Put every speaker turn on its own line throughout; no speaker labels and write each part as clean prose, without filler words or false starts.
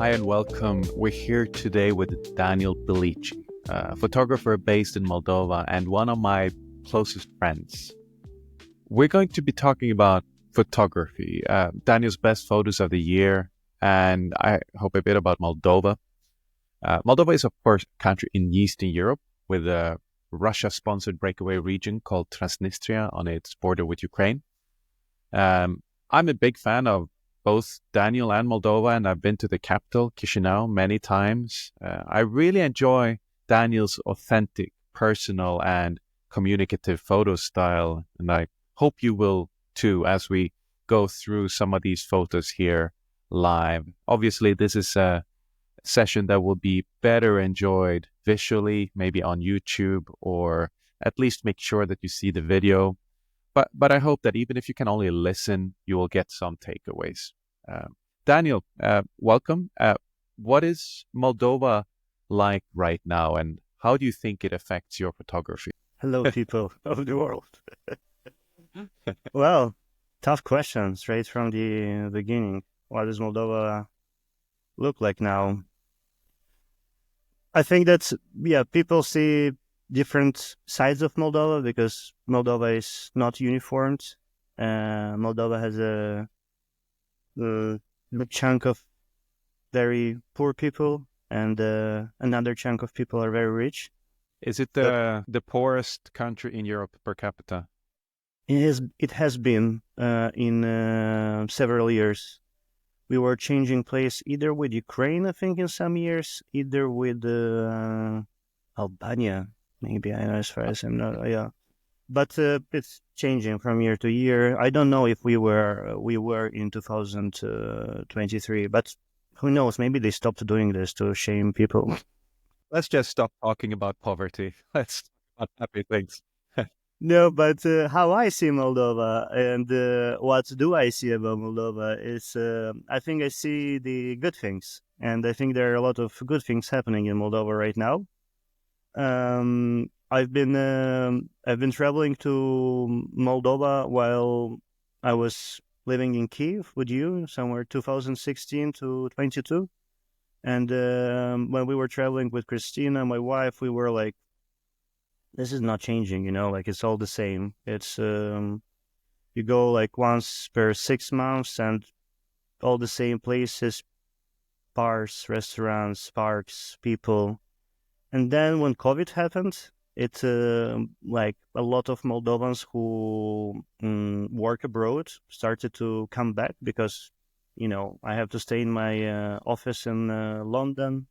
Hi and welcome. We're here today with Daniel Bilici, a photographer based in Moldova and one of my closest friends. We're going to be talking about photography, Daniel's best photos of the year, and I hope a bit about Moldova. Moldova is, of course, a country in Eastern Europe with a Russia-sponsored breakaway region called Transnistria on its border with Ukraine. I'm a big fan of both Daniel and Moldova, and I've been to the capital, Chisinau, many times. I really enjoy Daniel's authentic, personal, and communicative photo style, and I hope you will too as we go through some of these photos here live. Obviously, this is a session that will be better enjoyed visually, maybe on YouTube, or at least make sure that you see the video. But I hope that even if you can only listen, you will get some takeaways. Daniel, welcome. What is Moldova like right now, and how do you think it affects your photography?
Hello, people of the world. Well, tough question straight from the beginning. What does Moldova look like now? I think that's, people see different sides of Moldova because Moldova is not uniformed. Moldova has a chunk of very poor people, and another chunk of people are very rich.
Is it the poorest country in Europe per capita?
It has been in several years. We were changing place either with Ukraine, I think, in some years, either with Albania. Maybe, I know, as far as I'm not, yeah. But it's changing from year to year. I don't know if we were in 2023, but who knows? Maybe they stopped doing this to shame people.
Let's just stop talking about poverty. Let's talk about happy things.
No, but how I see Moldova and what do I see about Moldova is I think I see the good things, and I think there are a lot of good things happening in Moldova right now. I've been traveling to Moldova while I was living in Kiev with you, somewhere 2016 to 22. And when we were traveling with Christina, my wife, we were like, this is not changing, like it's all the same. It's you go like once per 6 months and all the same places, bars, restaurants, parks, people. And then when COVID happened, it like a lot of Moldovans who work abroad started to come back because, I have to stay in my office in London.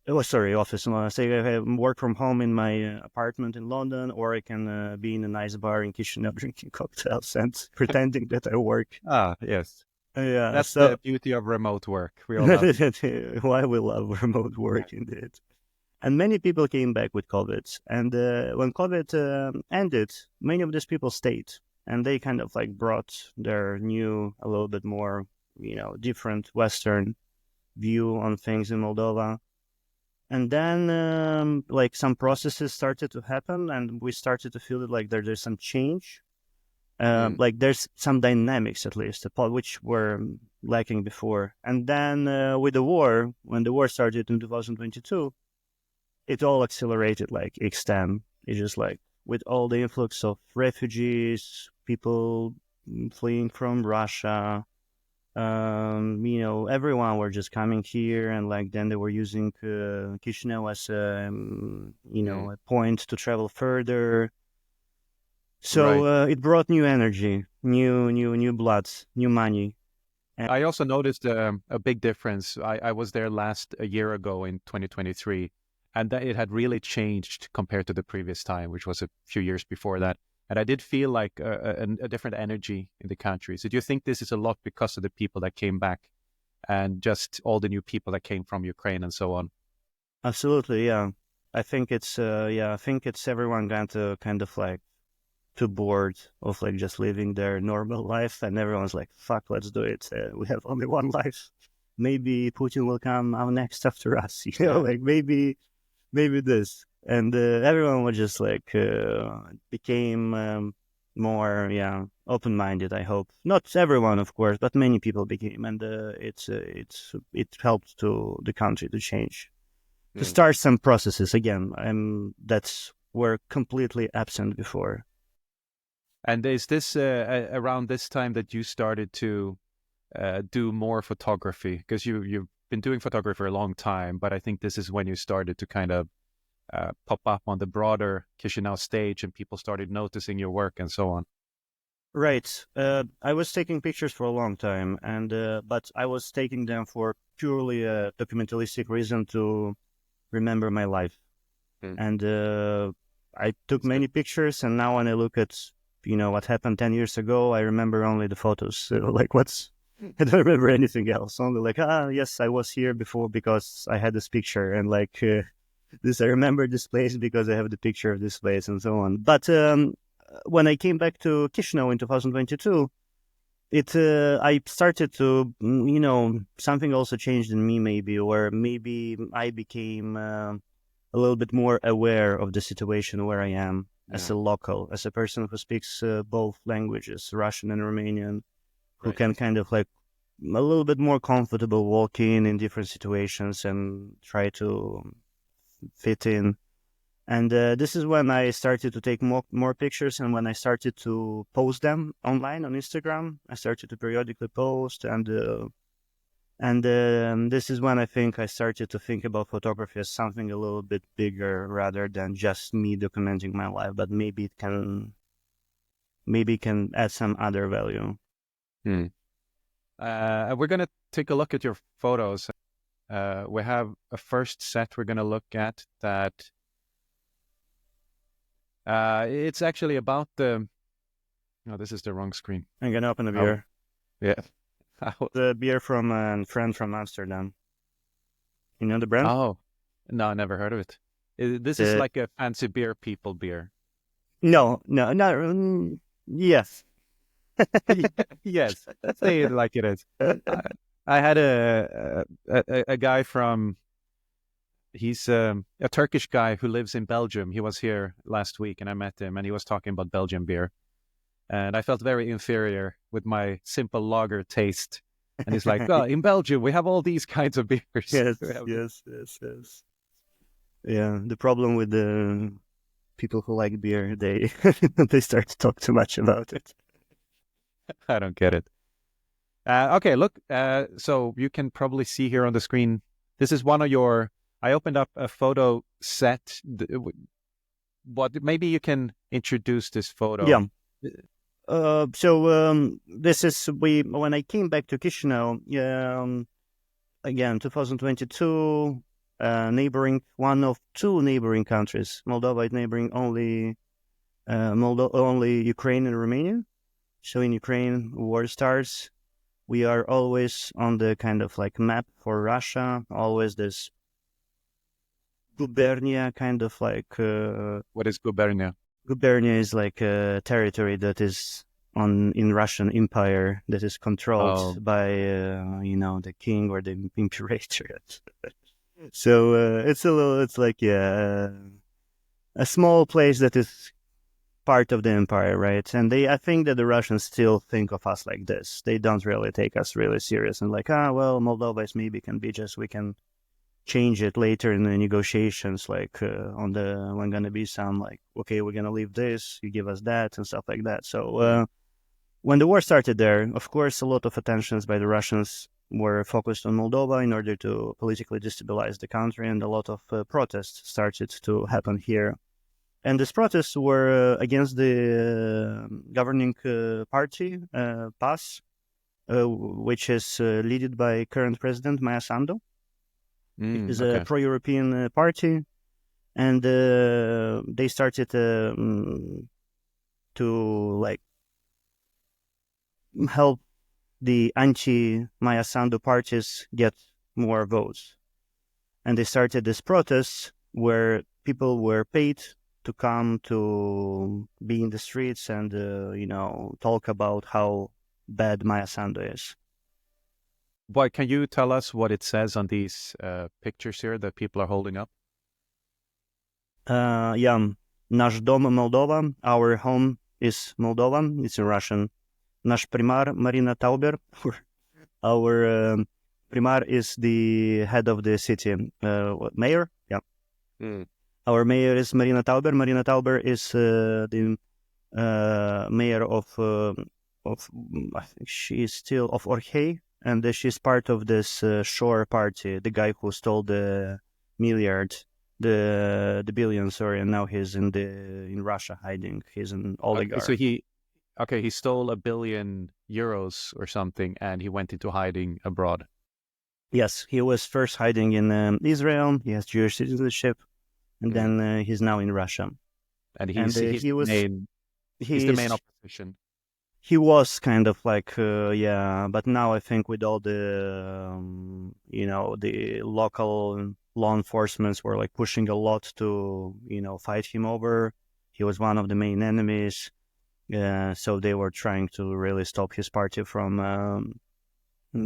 Oh, sorry, office. Say I work from home in my apartment in London, or I can be in a nice bar in Chisinau drinking cocktails and pretending that I work.
Ah, yes.
Yeah,
That's the beauty of remote work. We all love it.
Why we love remote work, indeed. And many people came back with COVID. And when COVID ended, many of these people stayed. And they kind of like brought their new, a little bit more, different Western view on things in Moldova. And then like some processes started to happen, and we started to feel like there's some change. Like there's some dynamics, at least, which were lacking before. And then with the war, when the war started in 2022, it all accelerated like extent. It's just like with all the influx of refugees, people fleeing from Russia, everyone were just coming here, and like then they were using Chisinau as a point to travel further. So
Right.
it brought new energy, new blood, new money.
And I also noticed a big difference. I was there a year ago in 2023, and that it had really changed compared to the previous time, which was a few years before that. And I did feel like a different energy in the country. So do you think this is a lot because of the people that came back and just all the new people that came from Ukraine and so on?
Absolutely, yeah. I think it's everyone got to kind of like too bored of like just living their normal life, and everyone's like, fuck, let's do it. We have only one life. Maybe Putin will come out next after us, like maybe this. And everyone was just like became more open-minded. I hope not everyone, of course, but many people became, and it helped to the country to change, to start some processes again. That's were completely absent before.
And is this around this time that you started to do more photography? Because you've been doing photography for a long time, but I think this is when you started to kind of pop up on the broader Chisinau stage, and people started noticing your work and so on.
Right. I was taking pictures for a long time, and but I was taking them for purely a documentalistic reason to remember my life. And I took many pictures, and now when I look at what happened 10 years ago, I remember only the photos. So, like, I don't remember anything else. Only like, yes, I was here before because I had this picture, and like this, I remember this place because I have the picture of this place, and so on. But when I came back to Chisinau in 2022, I started to, something also changed in me, maybe, or maybe I became a little bit more aware of the situation where I am as a local, as a person who speaks both languages, Russian and Romanian, who can kind of like a little bit more comfortable walking in different situations and try to fit in. And this is when I started to take more pictures, and when I started to post them online on Instagram. I started to periodically post, and this is when I think I started to think about photography as something a little bit bigger, rather than just me documenting my life. But maybe it can add some other value.
We're gonna take a look at your photos. We have a first set we're gonna look at that. It's actually about the. No, this is the wrong screen.
I'm gonna open a beer.
Yeah.
The beer from a friend from Amsterdam. You know the brand?
Oh, no, never heard of it. This is like a fancy beer beer.
No. Yes.
Yes, say it like it is. I had a guy from. He's a Turkish guy who lives in Belgium. He was here last week, and I met him, and he was talking about Belgian beer. And I felt very inferior with my simple lager taste. And he's like, well, in Belgium, we have all these kinds of beers.
Yes. Yeah, the problem with the people who like beer, they they start to talk too much about it.
I don't get it. Okay, look, so you can probably see here on the screen, this is one of your, I opened up a photo set. Maybe you can introduce this photo.
Yeah. This is when I came back to Chisinau, again, 2022, neighboring, one of two neighboring countries. Moldova is neighboring only Ukraine and Romania. So in Ukraine, war starts. We are always on the kind of like map for Russia. Always this gubernia, kind of like.
What is gubernia?
Gubernia is like a territory that is in Russian Empire that is controlled by the king or the imperator. So it's like a small place that is part of the empire, right? And I think that the Russians still think of us like this. They don't really take us really serious and like, well, Moldova is maybe can be just, we can change it later in the negotiations, like when gonna be some like, okay, we're gonna leave this, you give us that and stuff like that. So when the war started there, of course, a lot of attentions by the Russians were focused on Moldova in order to politically destabilize the country, and a lot of protests started to happen here. And these protests were against the governing party, PAS, which is led by current president Maia Sandu. It is a pro-European party, and they started to like help the anti-Maia Sandu parties get more votes. And they started this protest where people were paid to come to be in the streets and talk about how bad Maia Sandu is.
Boy, can you tell us what it says on these pictures here that people are holding up?
Nasz dom Moldova, our home is Moldovan. It's in Russian. Наш примар Marina Tauber. Our primar is the head of the city. Mayor? Yeah. Our mayor is Marina Tauber. Marina Tauber is the mayor of I think she is still of Orhei, and she's part of this Shore party, the guy who stole the billion, sorry, and now he's in Russia hiding. He's an oligarch.
So he stole €1 billion or something, and he went into hiding abroad.
Yes, he was first hiding in Israel. He has Jewish citizenship, and then he's now in Russia.
And he's the main opposition.
He was kind of like, but now I think with all the, the local law enforcements were like pushing a lot to, fight him over. He was one of the main enemies. So they were trying to really stop his party from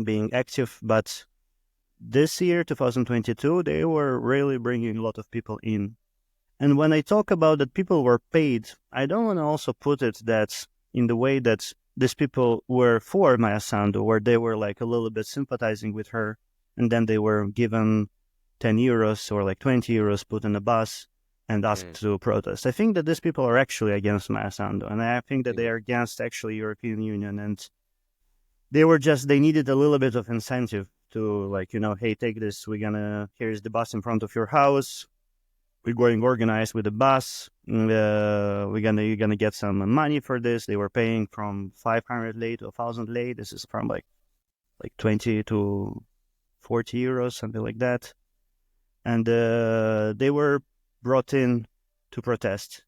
being active. But this year, 2022, they were really bringing a lot of people in. And when I talk about that people were paid, I don't want to also put it that in the way that these people were for Maia Sandu, where they were like a little bit sympathizing with her, and then they were given €10 or like €20 put in a bus and asked to protest. I think that these people are actually against Maia Sandu, and I think that they are against actually European Union, and they needed a little bit of incentive to like, hey, take this, here's the bus in front of your house. We're going organized with the bus. You're gonna get some money for this. They were paying from 500 lei to 1,000 lei. This is from like 20 to 40 euros, something like that. And they were brought in to protest.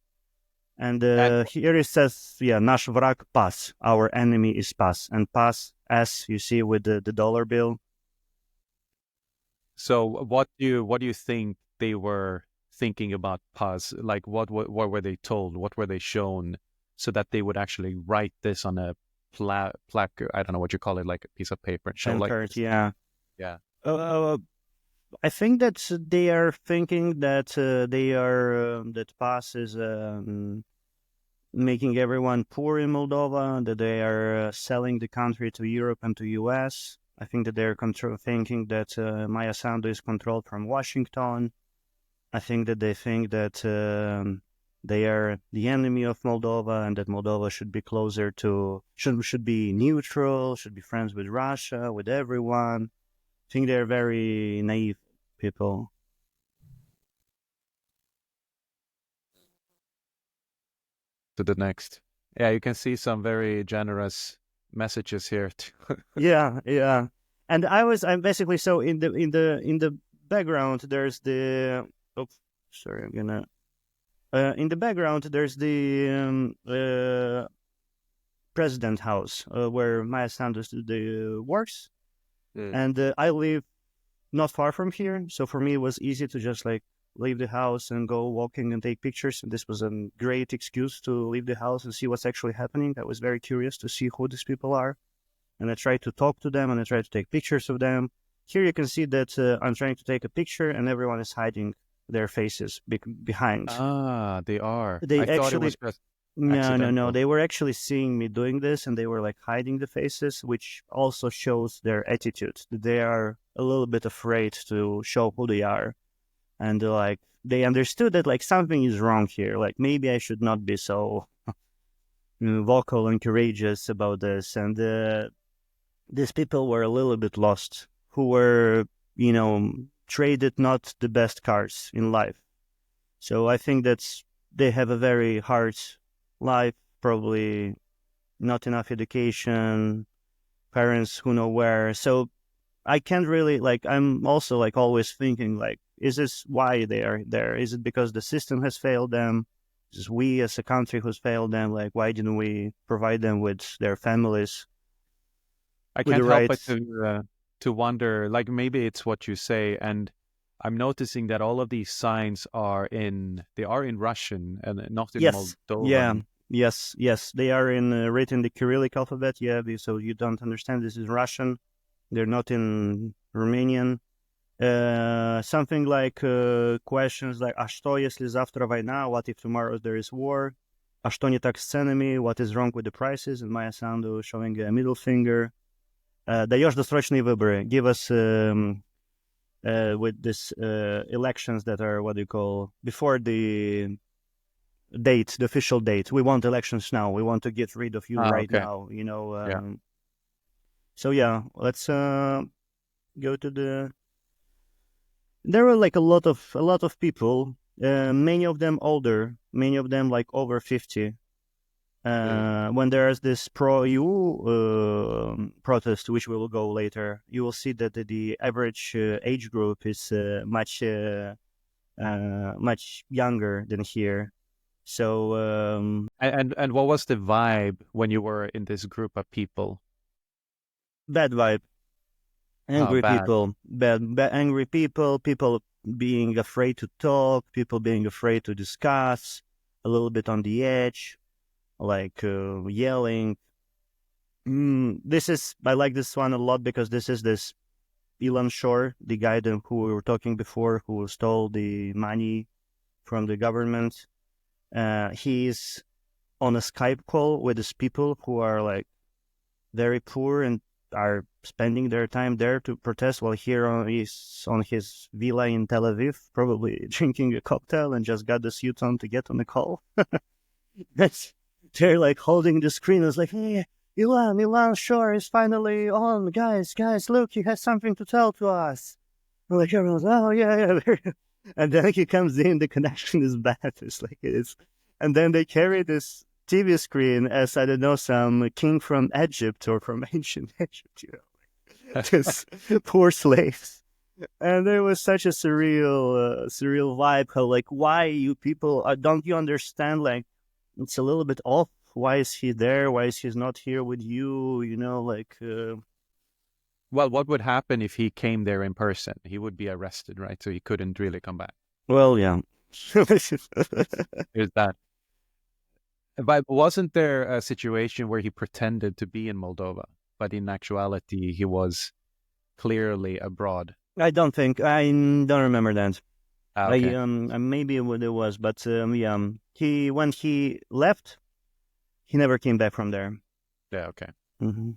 And here it says, "Наш враг пас." Our enemy is paz, and paz, as you see with the dollar bill.
So what do you think they were thinking about paz? Like what were they told? What were they shown so that they would actually write this on a plaque? I don't know what you call it, like a piece of paper and show like this.
Yeah. I think that they are thinking that that paz is making everyone poor in Moldova, that they are selling the country to Europe and to US. I think that they're thinking that Maia Sandu is controlled from Washington. I think that they think that they are the enemy of Moldova, and that Moldova should be closer to, should be neutral, should be friends with Russia, with everyone. I think they're very naive people.
To the next. Yeah, you can see some very generous messages here.
Yeah. And I'm basically, so in the background there's the in the background there's the president house where Maia Sandu works, and I live not far from here, so for me it was easy to just like leave the house and go walking and take pictures. And this was a great excuse to leave the house and see what's actually happening. I was very curious to see who these people are, and I tried to talk to them and I tried to take pictures of them. Here you can see that I'm trying to take a picture and everyone is hiding their faces behind.
They are.
They
I thought it
actually
was just
no. They were actually seeing me doing this, and they were like hiding the faces, which also shows their attitude. They are a little bit afraid to show who they are, and like they understood that like something is wrong here. Like maybe I should not be so vocal and courageous about this. And these people were a little bit lost, who were traded not the best cards in life. So I think that they have a very hard life, probably not enough education, parents who know where. So I can't really I'm also always thinking is this why they are there? Is it because the system has failed them? Is we as a country who's failed them? Why didn't we provide them with their families?
I can't help but to wonder, maybe it's what you say, and I'm noticing that all of these signs are in Russian and not in Moldovan.
Yeah. Yes, they are written the Cyrillic alphabet. Yeah, so you don't understand. This is Russian. They're not in Romanian. Something like questions like "А что если завтра война?" What if tomorrow there is war? "А что не так с ценами? What is wrong with the prices?" And Maia Sandu showing a middle finger. Даешь досрочные выборы. Give us with this elections that are what do you call before the date, the official date. We want elections now. We want to get rid of you right
Okay.
now.
Yeah.
So yeah, let's go to the. There were like a lot of people. Many of them older. Many of them like over 50. When there's this pro-EU protest, which we will go later, you will see that the average age group is much younger than here. So
And what was the vibe when you were in this group of people?
bad vibe,
Oh,
angry
bad.
people, angry people, people being afraid to talk, people being afraid to discuss, a little bit on the edge, like yelling. I like this one a lot because this is this Elon Shore, the guy who we were talking before, who stole the money from the government. He's on a Skype call with these people who are like very poor and are spending their time there to protest, while he's on his villa in Tel Aviv, probably drinking a cocktail and just got the suit on to get on the call. They're like holding the screen. It's like, hey, Elon Shore is finally on. Guys, look, he has something to tell to us. And like everyone's, oh yeah. And then he comes in, the connection is bad. It's like and then they carry this TV screen as I don't know some king from Egypt or from ancient Egypt, just poor slaves. And there was such a surreal vibe. How like, why you people don't you understand? Like, it's a little bit off. Why is he there? Why is he not here with you? Like.
Well, what would happen if he came there in person? He would be arrested, right? So he couldn't really come back.
Well, yeah.
There's that. But wasn't there a situation where he pretended to be in Moldova, but in actuality he was clearly abroad?
I don't remember that.
Ah, okay.
Maybe what it was, but yeah. When he left, he never came back from there.
Yeah, okay.
Mm-hmm.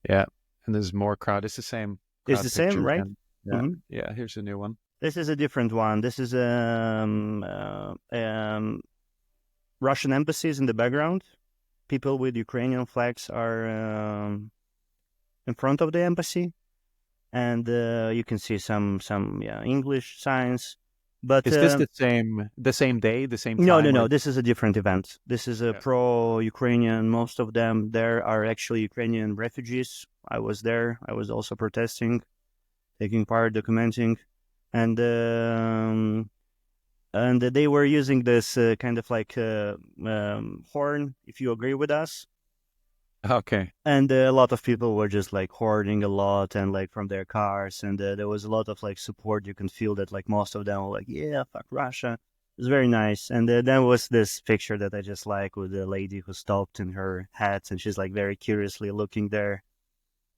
Yeah. And there's more crowd. It's the same crowd
It's the same,
picture
right?
again. Yeah.
Mm-hmm.
Yeah, here's a new one.
This is a different one. This is Russian embassies in the background. People with Ukrainian flags are in front of the embassy, and you can see some English signs. But
Is this the same day, the same
no,
time?
no. This is a different event. This is a
Yeah.
pro-Ukrainian. Most of them there are actually Ukrainian refugees. I was there. I was also protesting, taking part, documenting, and they were using this kind of like horn. If you agree with us.
Okay.
And a lot of people were just like hoarding a lot and like from their cars, and there was a lot of like support. You can feel that like most of them were like, yeah, fuck Russia. It was very nice. And then was this picture that I just like with the lady who stopped in her hat, and she's like very curiously looking there.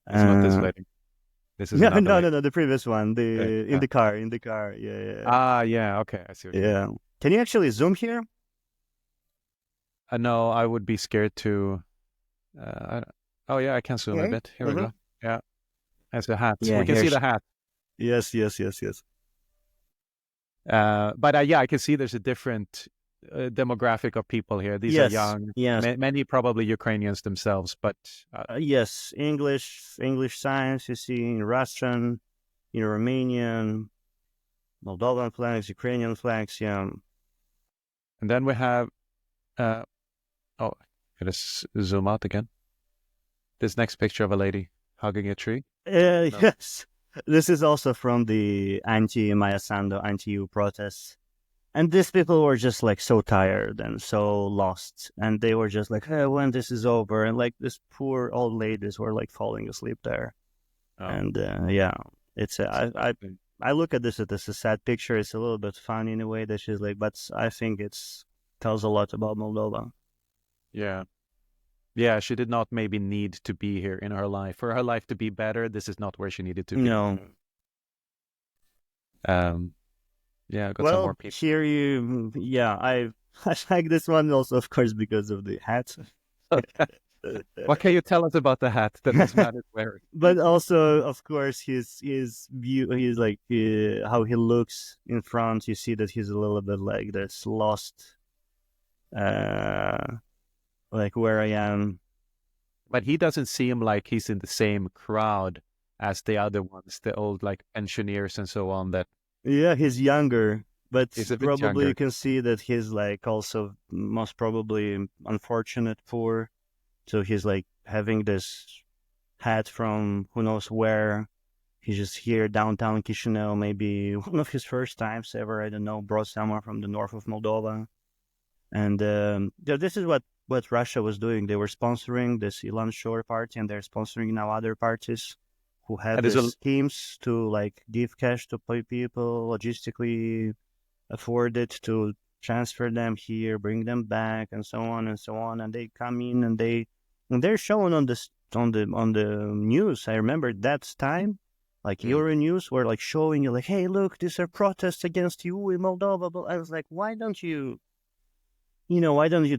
It's not this lady. This is
No,
another lady.
no, the previous one,
Yeah.
in the car, yeah.
Ah, yeah. Okay, I see what you mean.
Yeah. Can you actually zoom here?
No, I would be scared to. Oh yeah, I can zoom a
Okay.
bit. Here we go. Yeah, that's the hat.
Yeah,
We can
here
see the hat.
Yes.
But yeah, I can see there's a different demographic of people here. These are young.
Yes.
Many probably Ukrainians themselves, but
Yes, English signs you see in Russian, in Romanian, Moldovan flags, Ukrainian flags, yeah.
and then we have. Gotta zoom out again. This next picture of a lady hugging a tree.
Yes, this is also from the anti-Maia Sandu, anti-EU protests. And these people were just like so tired and so lost. And they were just like, hey, when this is over. And like this poor old ladies were like falling asleep there.
Oh.
And yeah, it's I look at this as a sad picture. It's a little bit funny in a way that she's like, but I think it's tells a lot about Moldova.
Yeah. Yeah, she did not maybe need to be here in her life. For her life to be better, this is not where she needed to be.
No.
Yeah, I got some more people.
Here I like this one also, of course, because of the hat.
What can you tell us about the hat that this man is wearing?
But also, of course, his view, he's like how he looks in front. You see that he's a little bit like this lost, uh, like where I am.
But he doesn't seem like he's in the same crowd as the other ones, the old like engineers and so on. That
Yeah, he's younger, but
he's a bit
probably you
younger.
can see that he's like also most probably unfortunate poor. So he's like having this hat from who knows where. He's just here downtown Chisinau, maybe one of his first times ever. I don't know, brought someone from the north of Moldova. And this is what Russia was doing. They were sponsoring this Elon Shore party, and they're sponsoring now other parties who have
And there's
these
a
schemes to like give cash to people, logistically afford it to transfer them here, bring them back, and so on and so on. And they come in and they're showing on this on the news. I remember that time, like Euro News were like showing you like, hey, look, these are protests against you in Moldova. But I was like, why don't you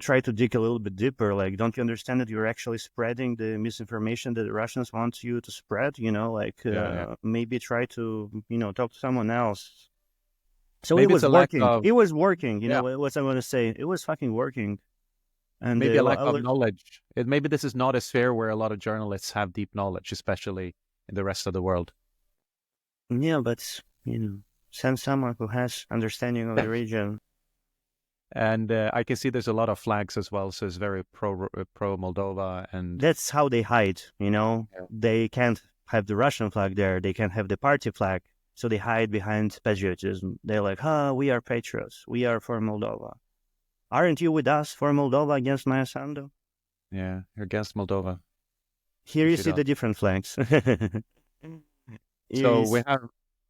try to dig a little bit deeper? Like, don't you understand that you're actually spreading the misinformation that the Russians want you to spread?
yeah.
Maybe try to, talk to someone else. So it
Maybe it's
was
a lack
working.
of
It was working.
yeah.
What I'm going to say. It was fucking working. And
Maybe a lack
I
of
was,
knowledge. Maybe this is not a sphere where a lot of journalists have deep knowledge, especially in the rest of the world.
yeah, but, send someone who has understanding of the region.
And I can see there's a lot of flags as well, so it's very pro Moldova and
That's how they hide,
yeah.
They can't have the Russian flag there. They can't have the party flag. So they hide behind patriotism. They're like, we are patriots. We are for Moldova. Aren't you with us for Moldova against Maia Sandu?
Yeah, you're against Moldova.
Here you
If you
see
don't.
the different flags. Here
So
is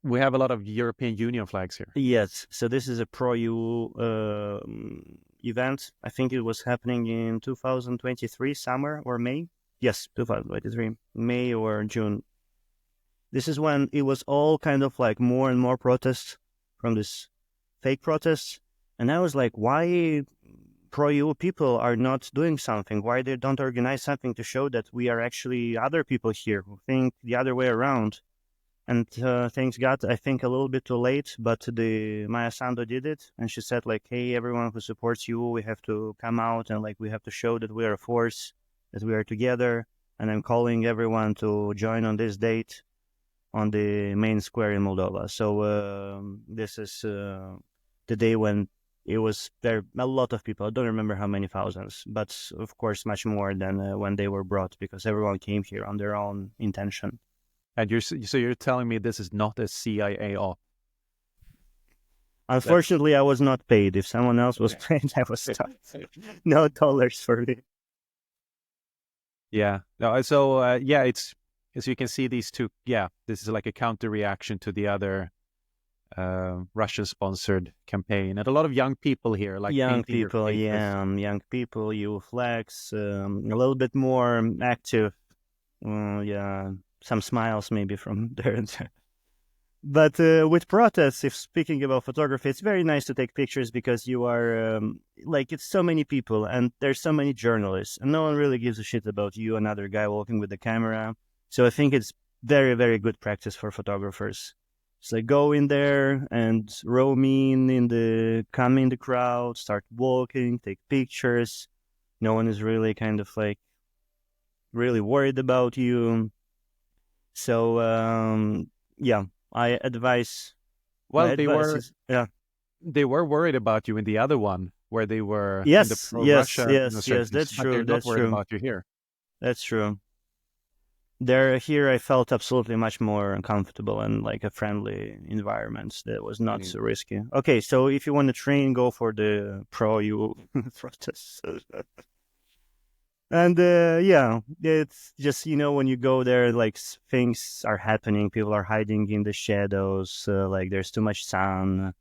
we have a lot of European Union flags here.
Yes, so this is a pro-EU event. I think it was happening in 2023, summer or May. Yes, 2023, May or June. This is when it was all kind of like more and more protests from this fake protests. And I was like, why pro-EU people are not doing something? Why they don't organize something to show that we are actually other people here who think the other way around? And things got, I think, a little bit too late, but the Maia Sandu did it. And she said, like, hey, everyone who supports you, we have to come out and, like, we have to show that we are a force, that we are together. And I'm calling everyone to join on this date on the main square in Moldova. So this is the day when it was there, a lot of people. I don't remember how many thousands, but of course, much more than when they were brought because everyone came here on their own intention.
And you're telling me this is not a CIA op?
Unfortunately, I was not paid. If someone else was paid, I was stuck. No dollars for me.
Yeah. No, so yeah, it's as you can see these two. Yeah, this is like a counter reaction to the other Russian-sponsored campaign, and a lot of young people here, like
Young
painting their
people,
faces.
young people, you flags, a little bit more active. Yeah, some smiles maybe from there and there. But with protests, if speaking about photography, it's very nice to take pictures because you are like it's so many people and there's so many journalists, and no one really gives a shit about you, another guy walking with the camera. So I think it's very, very good practice for photographers. It's like go in there and roam come in the crowd, start walking, take pictures. No one is really kind of like really worried about you. So yeah. I advise. My
Well,
advice is
they were worried about you in the other one where they were in the
yes, yes,
pro-Russia
yes, yes.
demonstrations,
That's
but they're
true.
not
That's
worried
true.
about you here.
That's true. Here I felt absolutely much more comfortable and like a friendly environment that was not so risky. Okay, so if you want to train, go for the pro-EU protests. And yeah, it's just when you go there, like things are happening. People are hiding in the shadows. Like there's too much sun,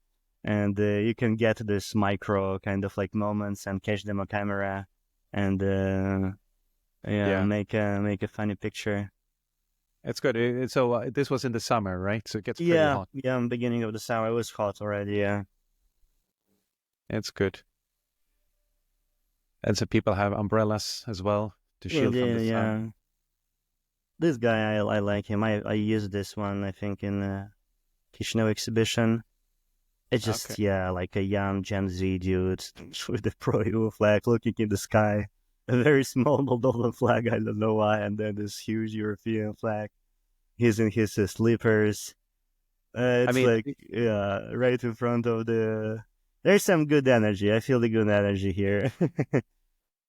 and you can get this micro kind of like moments and catch them on camera, and
Yeah.
make a funny picture.
It's good. So this was in the summer, right? So it gets pretty
Yeah,
hot.
yeah. Beginning of the summer, it was hot already. Yeah.
It's good. And so people have umbrellas as well to
Yeah,
shield from the sun.
yeah. This guy, I like him. I used this one, I think, in Chisinau exhibition. It's
Okay.
just, yeah, like a young Gen Z dude with the pro-EU flag looking in the sky. A very small Moldovan flag, I don't know why, and then this huge European flag. He's in his slippers.
I
It's
mean,
like, yeah, right in front of the. There's some good energy. I feel the good energy here.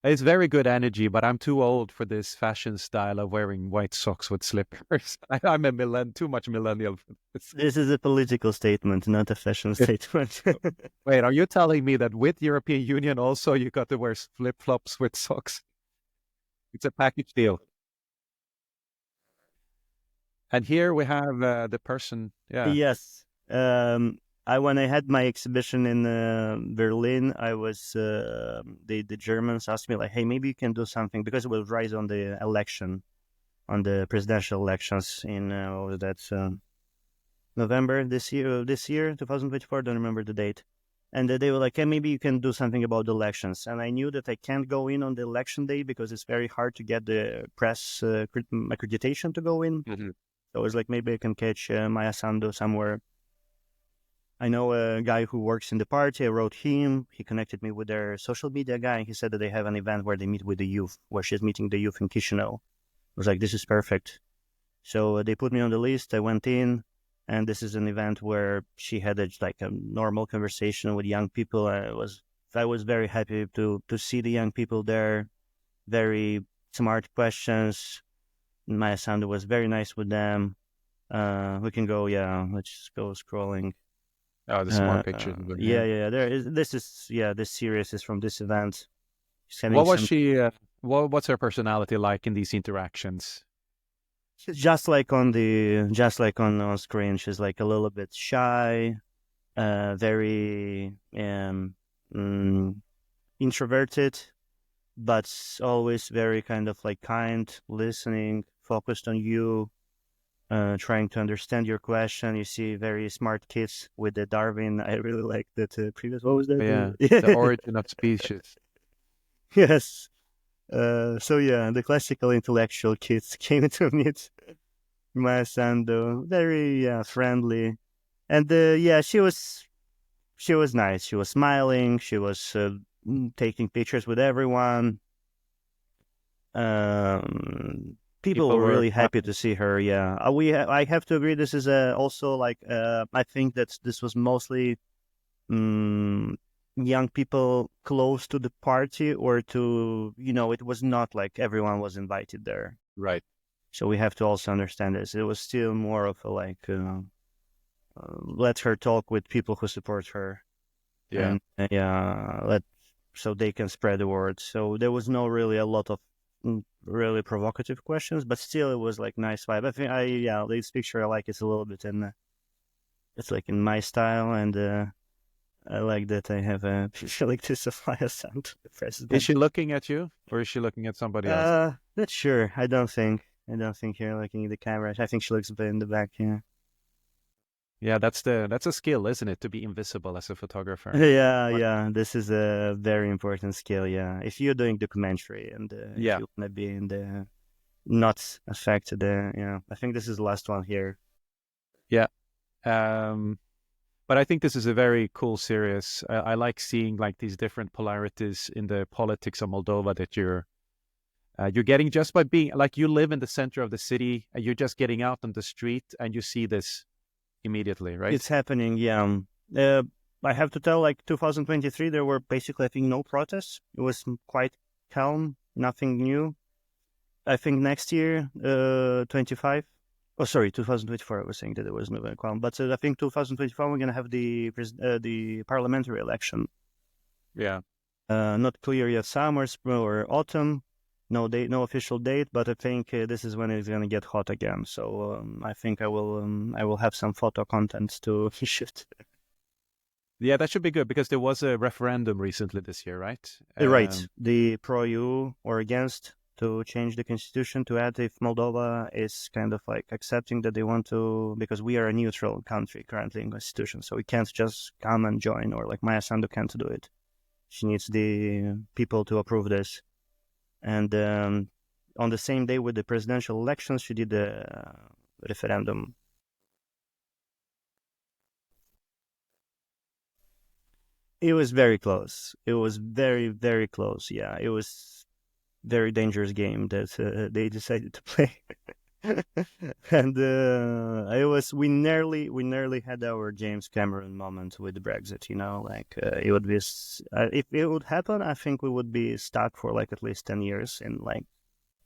it's very good energy, but I'm too old for this fashion style of wearing white socks with slippers. I'm a too much millennial for this.
This is a political statement, not a fashion statement.
Wait, are you telling me that with European Union also you got to wear flip-flops with socks? It's a package deal. And here we have the person. Yeah.
Yes. I when I had my exhibition in Berlin, I was the Germans asked me like, hey, maybe you can do something because it was right on the election, on the presidential elections in what was that November this year 2024. Don't remember the date. And they were like, hey, maybe you can do something about the elections. And I knew that I can't go in on the election day because it's very hard to get the press accreditation to go in.
Mhm.
So I was like, maybe I can catch Maia Sandu somewhere. I know a guy who works in the party. I wrote him. He connected me with their social media guy. And he said that they have an event where they meet with the youth, where she's meeting the youth in Chisinau. I was like, this is perfect. So they put me on the list. I went in, and this is an event where she had like a normal conversation with young people. I was very happy to see the young people there. Very smart questions. Maya Sandu was very nice with them. We can go, yeah. Let's just go scrolling.
Oh, there's more pictures of them
Yeah,
here.
yeah. There is. This is yeah. This series is from this event. She's having
What was
some.
she? What's her personality like in these interactions?
She's just like on screen. She's like a little bit shy, very mm, introverted, but always very kind of like kind, listening, focused on you, trying to understand your question. You see very smart kids with the Darwin. I really like that previous. What was that?
Yeah, the origin of species.
Yes. So yeah, the classical intellectual kids came to meet Maya Sandu. Very friendly, and yeah, she was nice. She was smiling. She was taking pictures with everyone. People
People
were
were
really happy
clapping.
to see her. Yeah, I have to agree. This is also like I think that this was mostly um, young people close to the party, or to it was not like everyone was invited there.
Right.
So we have to also understand this. It was still more of a like let her talk with people who support her,
Yeah.
and let so they can spread the word. So there was no really a lot of really provocative questions, but still it was like nice vibe. I think this picture I like it's a little bit in it's like in my style, and I like that I have a picture like this of Maya Sandu, the
Is
president.
she looking at you or is she looking at somebody else?
Not sure. I don't think. I don't think you're looking at the camera. I think she looks a bit in the back. Yeah.
Yeah, that's a skill, isn't it, to be invisible as a photographer?
Yeah,
What?
yeah. This is a very important skill. Yeah. If you're doing documentary and if
Yeah.
you want to be in the not affected, yeah. I think this is the last one here.
Yeah. Um, but I think this is a very cool series. I like seeing like these different polarities in the politics of Moldova that you're getting just by being like you live in the center of the city and you're just getting out on the street and you see this immediately, right?
It's happening. Yeah. Uh, I have to tell, like 2023, there were basically, I think, no protests. It was quite calm, nothing new. I think next year, 25. Oh, sorry, 2024. I was saying that it was no calm, but I think 2024 we're gonna have the parliamentary election.
Yeah.
Not clear yet, summer, spring, or autumn. No date, no official date, but I think this is when it's gonna get hot again. So I think I will have some photo content to shoot.
Yeah, that should be good because there was a referendum recently this year, right?
Right, the pro-EU or against to change the constitution to add if Moldova is kind of like accepting that they want to, because we are a neutral country currently in constitution, so we can't just come and join, or like Maya Sandu can't do it. She needs the people to approve this. And on the same day with the presidential elections, she did the referendum. It was very close. It was very, very close. Yeah, it was very dangerous game that they decided to play. And we nearly had our James Cameron moment with Brexit. Like it would be if it would happen, I think we would be stuck for like at least 10 years in like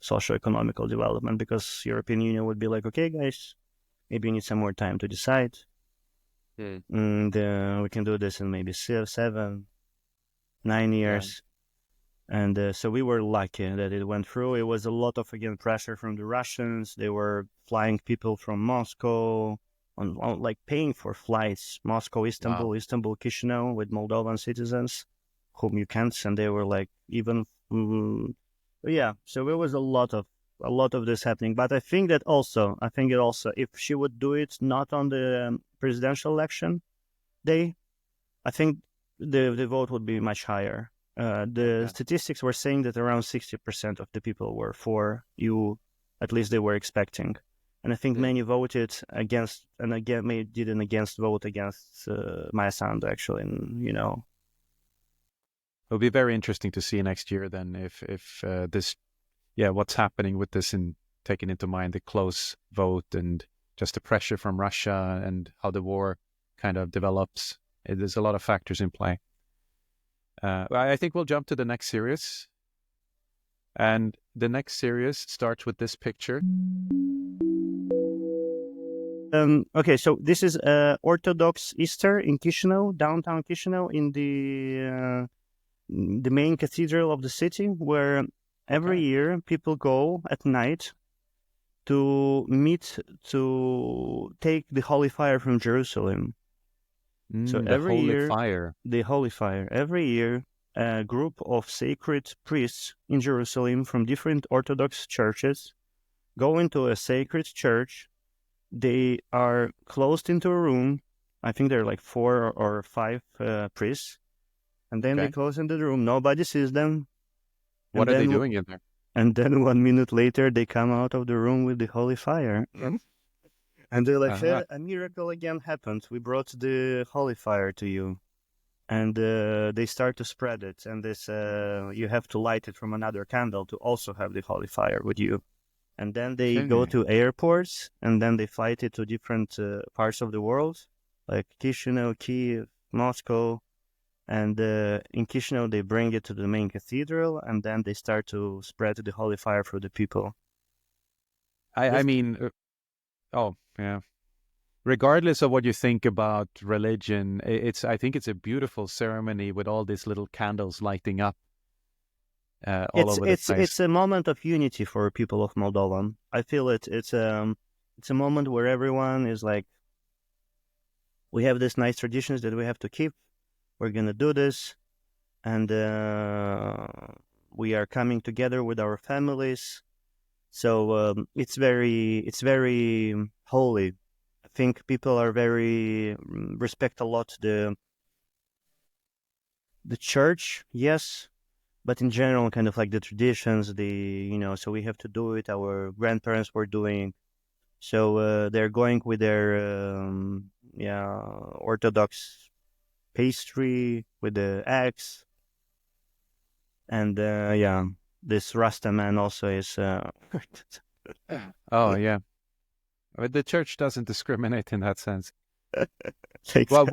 socio-economical development, because European Union would be like, okay, guys, maybe you need some more time to decide, and we can do this in maybe 7, 9 years. And so we were lucky that it went through. It was a lot of, again, pressure from the Russians. They were flying people from Moscow, on like paying for flights, Moscow, Istanbul, Istanbul, Chisinau, with Moldovan citizens whom you can't. And they were like, even, yeah. So there was a lot of this happening. But I think it also, if she would do it not on the presidential election day, I think the vote would be much higher. The statistics were saying that around 60% of the people were for you, at least they were expecting. And I think many voted against, and again, many did an against vote against Maia Sandu, actually. And,
It'll be very interesting to see next year then if this, what's happening with this, and taking into mind the close vote and just the pressure from Russia and how the war kind of develops. There's a lot of factors in play. I think we'll jump to the next series. And the next series starts with this picture.
Okay, so this is Orthodox Easter in Chisinau, downtown Chisinau, in the main cathedral of the city, where every year people go at night to meet to take the holy fire from Jerusalem. So every year, the holy fire. Every year, a group of sacred priests in Jerusalem from different Orthodox churches go into a sacred church. They are closed into a room. I think there are like 4 or 5 priests. And then they close into the room. Nobody sees them.
What are they doing in there?
And then 1 minute later, they come out of the room with the holy fire. And they're like, a miracle again happened. We brought the holy fire to you. And they start to spread it. And this, you have to light it from another candle to also have the holy fire with you. And then they go to airports, and then they fly it to different parts of the world, like Chisinau, Kiev, Moscow. And in Chisinau, they bring it to the main cathedral, and then they start to spread the holy fire for the people.
Regardless of what you think about religion, I think it's a beautiful ceremony with all these little candles lighting up all over the place.
It's a moment of unity for people of Moldova. I feel it's a moment where everyone is like, we have these nice traditions that we have to keep. We're gonna do this, and we are coming together with our families. So it's very holy. I think people are very respect a lot the church, yes, but in general, kind of like the traditions. So we have to do it. Our grandparents were doing. So they're going with their Orthodox pastry with the eggs, and this Rasta man also is.
The church doesn't discriminate in that sense.
Exactly.
Well,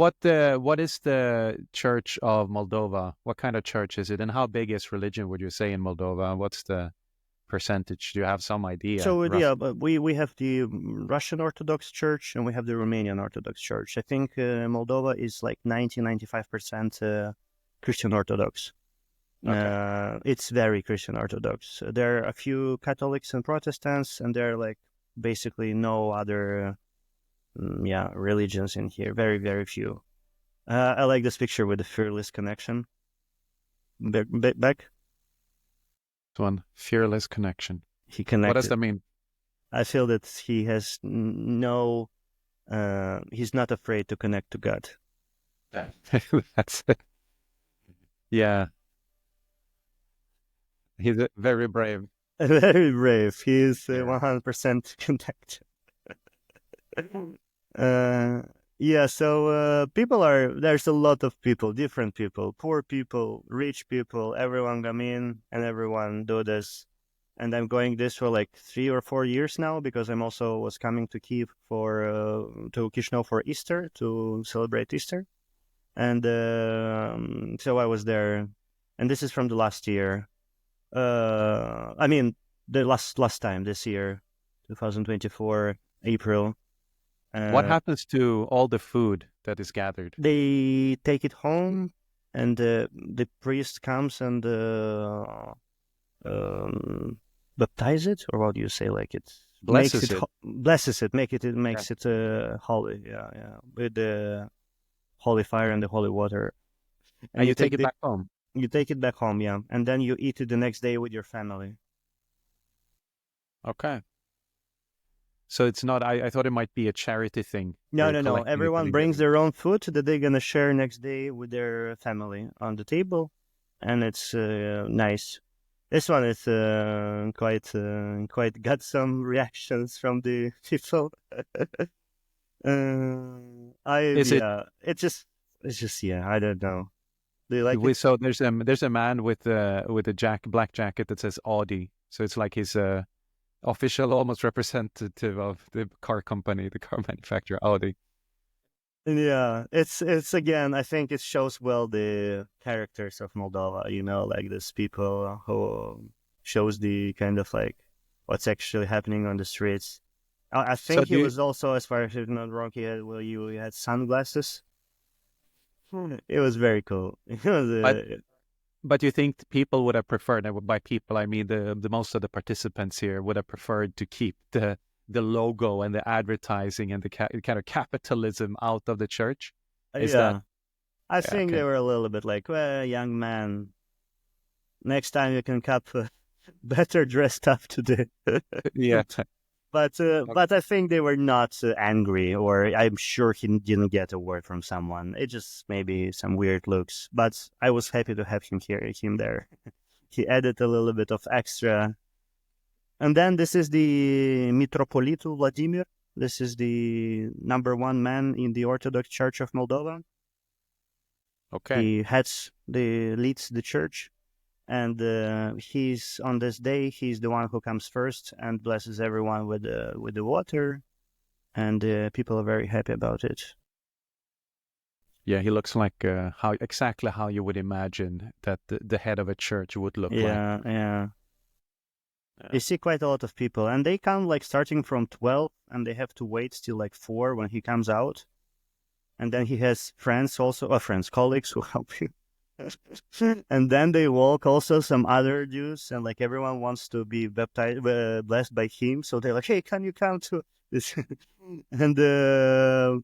what is the Church of Moldova? What kind of church is it, and how big is religion, would you say, in Moldova? What's the percentage? Do you have some idea?
So but we have the Russian Orthodox Church, and we have the Romanian Orthodox Church. I think Moldova is like 90-95% Christian Orthodox. It's very Christian Orthodox. There are a few Catholics and Protestants, and there are like basically no other religions in here. Very, very few. I like this picture with the fearless connection. Back.
This one, fearless connection.
He connected.
What does that mean?
I feel that he has he's not afraid to connect to God.
That's it. Yeah, he's very brave.
Very brave. He is
Yeah.
100% contact. Uh, yeah, so there's a lot of people, different people, poor people, rich people, everyone come in and everyone do this. And I'm going this for like 3 or 4 years now because I'm also was coming to Kiev to Chisinau for Easter to celebrate Easter. And so I was there, and this is from the last year. I mean, the last time this year, 2024 April.
What
Uh,
happens to all the food that is gathered?
they take it home, and the priest comes and um, baptize it, or what do you say? Like it makes
Blesses
it
it.
blesses it, it
Yeah.
makes it holy. Yeah, yeah, with the holy fire and the holy water, and
And you take it back home.
you take it back home, yeah, and then you eat it the next day with your family.
Okay. So it's not, I thought it might be a charity thing where
No,
you're
no, no.
collecting it and
Everyone
then
brings
giving.
their own food that they're gonna share next day with their family on the table, and it's nice. This one is quite got some reactions from the people.
Is it,
It's just yeah. I don't know. Do you like it?
so there's a man with a black jacket that says Audi. So it's like his official, almost representative of the car company, the car manufacturer Audi.
Yeah, it's again. I think it shows well the characters of Moldova. You know, like these people who shows the kind of like what's actually happening on the streets. I
So
think he
do you,
was also, as far as I'm not wrong, he had sunglasses. It was very cool. It was
but but you think people would have preferred, and by people I mean the most of the participants here would have preferred to keep the logo and the advertising and the kind of capitalism out of the church? Is that
yeah. I
yeah,
think they
okay?
were a little bit like, well, young man, next time you can come better dressed up today.
Yeah.
But I think they were not angry, or I'm sure he didn't get a word from someone. It just maybe some weird looks. But I was happy to have him there. He added a little bit of extra. And then this is the Mitropolitu Vladimir. This is the number one man in the Orthodox Church of Moldova.
Okay.
He leads the church, and he's on this day. He's the one who comes first and blesses everyone with the water, and people are very happy about it.
Yeah, he looks like how you would imagine that the head of a church would look like.
Yeah, yeah.
Yeah.
You see quite a lot of people, and they come like starting from 12, and they have to wait till like 4 when he comes out, and then he has friends also, colleagues who help him. And then they walk also some other Jews, and like everyone wants to be baptized, blessed by him. So they're like, "Hey, can you come to this?" and uh,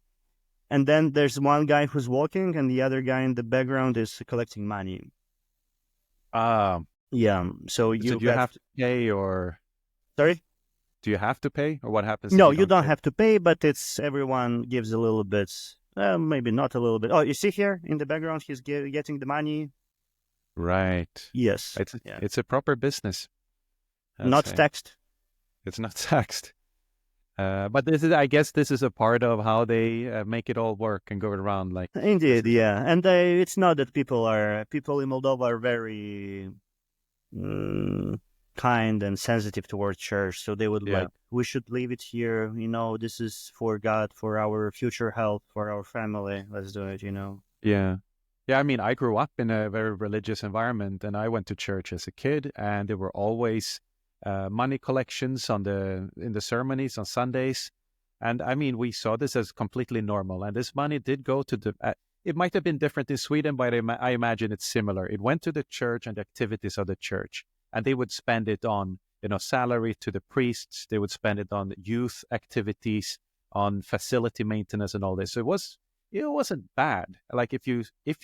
and then there's one guy who's walking, and the other guy in the background is collecting money.
Um,
Yeah, so
so
you
do you
have
have to pay, or
sorry.
do you have to pay, or what happens if
No,
you
you
don't
don't
pay?
have to pay, but it's everyone gives a little bit. Maybe not a little bit. Oh, you see here in the background, he's getting the money.
Right.
Yes,
It's
yeah,
it's a proper business. I'd
not
say
taxed.
it's not taxed. But this is, I guess, this is a part of how they make it all work and go around. Like this
Indeed,
is,
yeah, and it's not that people in Moldova are very mm, kind and sensitive towards church, so they would
yeah,
like we should leave it here. You know, this is for God, for our future health, for our family. Let's do it. You know.
yeah, yeah. I mean, I grew up in a very religious environment, and I went to church as a kid, and there were always money collections in the ceremonies on Sundays, and I mean, we saw this as completely normal, and this money did go to the. It might have been different in Sweden, but I imagine it's similar. It went to the church and the activities of the church, and they would spend it on, salary to the priests. They would spend it on youth activities, on facility maintenance, and all this. So it wasn't bad. Like if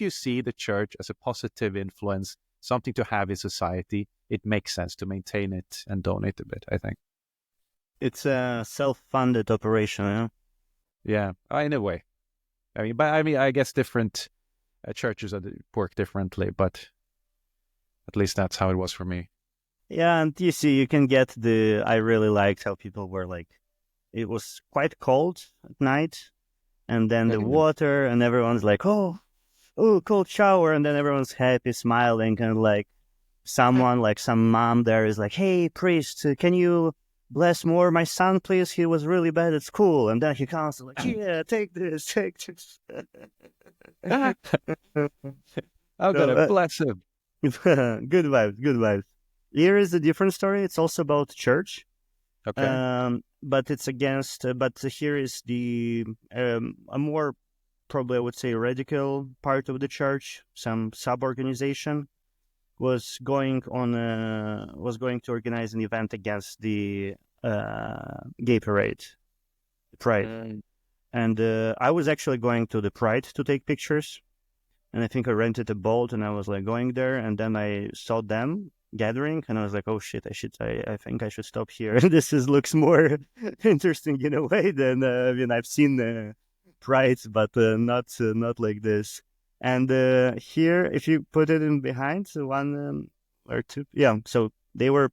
you see the church as a positive influence, something to have in society, it makes sense to maintain it and donate a bit, I think.
It's a self-funded operation. Yeah?
Yeah, in a way. I mean, I guess different churches work differently, but At least that's how it was for me.
Yeah, and you see, you can get the. I really liked how people were like. It was quite cold at night, and then the
Mhm.
water, and everyone's like, oh, cold shower, and then everyone's happy, smiling, and like someone, like some mom there is like, hey, priest, can you bless more my son, please? He was really bad at school, and then he comes like, yeah, take this, take this.
I'm
So
gonna bless him.
good vibes, good vibes. Here is a different story. It's also about church,
Okay.
but it's against. But here is the a more probably I would say radical part of the church. Some sub organization was going to organize an event against the gay parade, Pride,
Mm.
and I was actually going to the Pride to take pictures, and I think I rented a boat, and I was like going there, and then I saw them gathering, and I was like, oh shit, I think I should stop here. This looks more interesting in a way than I mean I've seen Prides, but not like this. And here, if you put it in behind, so one or two, yeah. So they were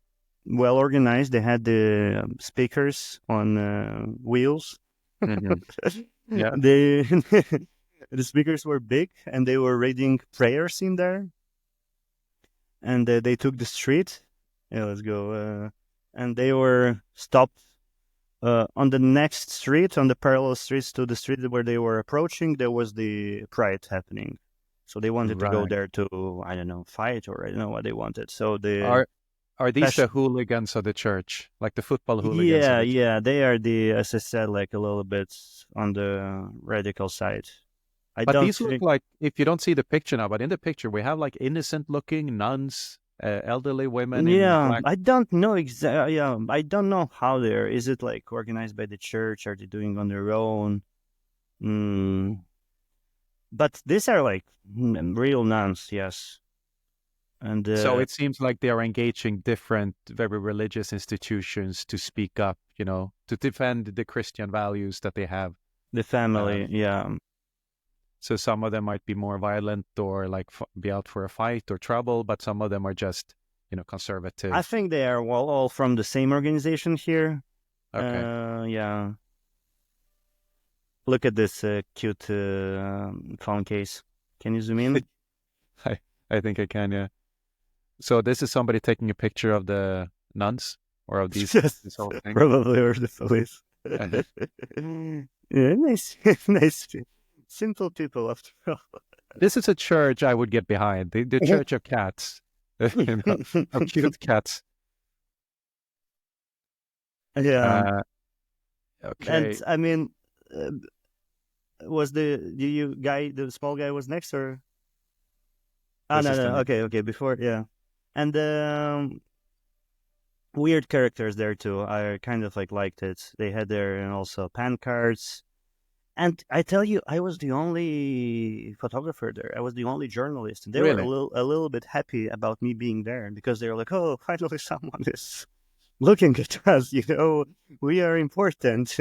well organized. They had the speakers on wheels.
Mhm. Yeah.
They the speakers were big, and they were reading prayers in there. And they took the street. Yeah, let's go. And they were stopped on the next street, on the parallel streets to the street where they were approaching. There was the pride happening, so they wanted to go
Right.
there to, I don't know, fight, or I don't know what they wanted. So the
Are are these the hooligans of the church, like the football hooligans of
yeah,
the church?
yeah, they are the, as I said, like a little bit on the radical side. I
But
don't
these look
think.
like, if you don't see the picture now, but in the picture we have like innocent-looking nuns, elderly women in
Yeah,
black.
I don't know exactly. Yeah, I don't know how they're. Is it like organized by the church? Are they doing on their own? Mm. But these are like real nuns, yes. And
So it seems like they are engaging different, very religious institutions to speak up, to defend the Christian values that they have.
the family,
Um,
yeah.
so some of them might be more violent or like be out for a fight or trouble, but some of them are just,
I
conservative.
think they are well all from the same organization here.
Okay.
Yeah. Look at this cute phone case. Can you zoom in?
I, I think I can, yeah. So this is somebody taking a picture of the nuns or of
Yes,
this whole thing.
probably, or the police.
Uh-huh.
Yeah, nice, nice, simple people after all.
This is a church I would get behind. The Church of Cats, of cute cats.
Yeah,
Uh,
and
okay.
I mean, uh, was the small guy was next, or? Ah,
This
no,
is the
no,
next.
okay, before, yeah, and weird characters there too. I kind of like liked it. They had their, and also pan cards. And I tell you, I was the only photographer there. I was the only journalist, and they were
Really?
a little bit happy about me being there, because they were like, "Oh, finally someone is looking at us. We are important."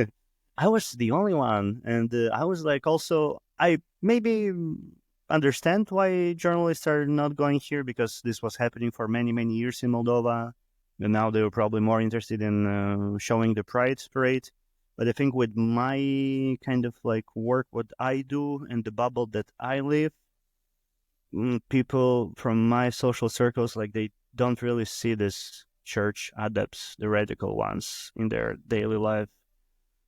I was the only one, and I was like, also, I maybe understand why journalists are not going here, because this was happening for many many years in Moldova, and now they were probably more interested in showing the Pride parade. But I think with my kind of like work, what I do, and the bubble that I live, people from my social circles, like, they don't really see this church adepts, the radical ones, in their daily life.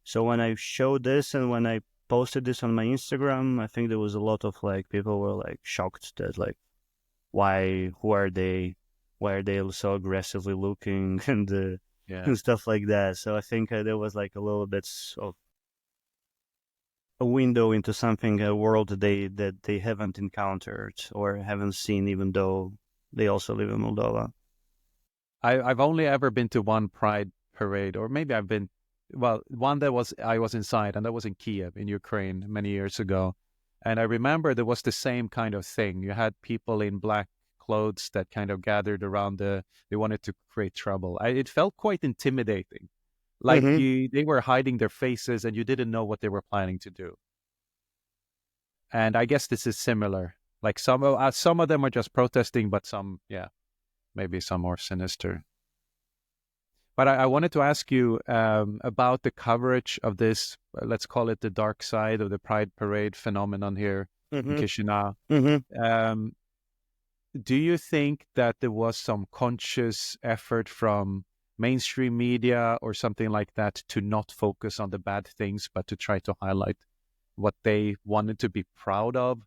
So when I showed this, and when I posted this on my Instagram, I think there was a lot of like people were like shocked that, like, why are they so aggressively looking,
Yeah.
and stuff like that. So I think there was like a little bit of a window into something, a world that they haven't encountered or haven't seen, even though they also live in Moldova.
I've only ever been to one Pride parade, or maybe one that I was inside, and that was in Kiev, in Ukraine, many years ago. And I remember there was the same kind of thing. You had people in black clothes that kind of gathered around they wanted to create trouble. It felt quite intimidating. Like
Mm-hmm.
they were hiding their faces and you didn't know what they were planning to do. And I guess this is similar. Like some of them are just protesting, but some, yeah. maybe some more sinister. But I wanted to ask you about the coverage of this, let's call it the dark side of the Pride Parade phenomenon here in
Mm-hmm.
Chisinau.
Mm-hmm.
Do you think that there was some conscious effort from mainstream media or something like that to not focus on the bad things, but to try to highlight what they wanted to be proud of?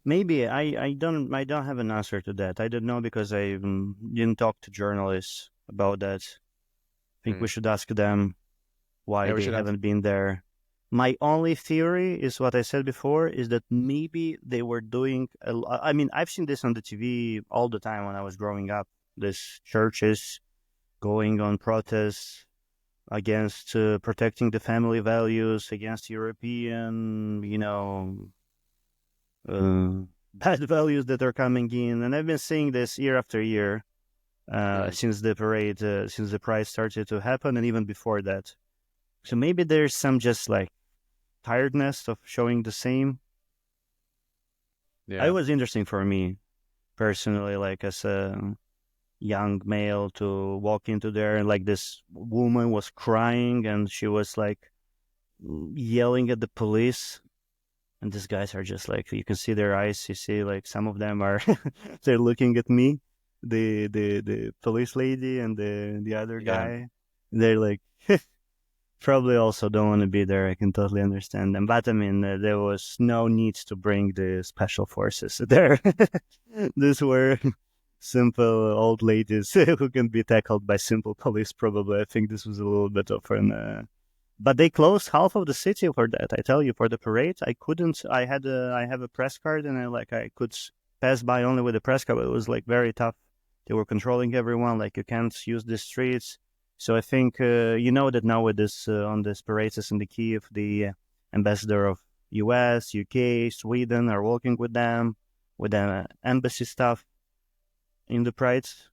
Maybe I don't have an answer to that. I don't know because I didn't talk to journalists about that. I think we
Mm.
should ask them why
Yeah, we
they
should ask.
haven't been there. My only theory is what I said before is that maybe they were doing. I mean, I've seen this on the TV all the time when I was growing up. These churches going on protests against protecting the family values, against European, uh, bad values that are coming in. And I've been seeing this year after year
Mm.
since the parade, since the pride started to happen, and even before that. So maybe there's some just like tiredness of showing the same. It
Yeah.
was interesting for me personally, like as a young male, to walk into there and like this woman was crying and she was like yelling at the police. And these guys are just like, you can see their eyes. You see, like some of them are, they're looking at me, the police lady and the other
Yeah.
guy. They're like, probably also don't want to be there. I can totally understand them. But I mean, there was no need to bring the special forces there. These were simple old ladies who can be tackled by simple police, probably. I think this was a little bit of an. But they closed half of the city for that. I tell you, for the parade, I couldn't. I have a press card, and I could pass by only with a press card. But it was like very tough. They were controlling everyone. Like you can't use the streets. So I think that now with this on this parades in the Kiev, the ambassador of U.S., UK, Sweden are working with the embassy staff in the prides.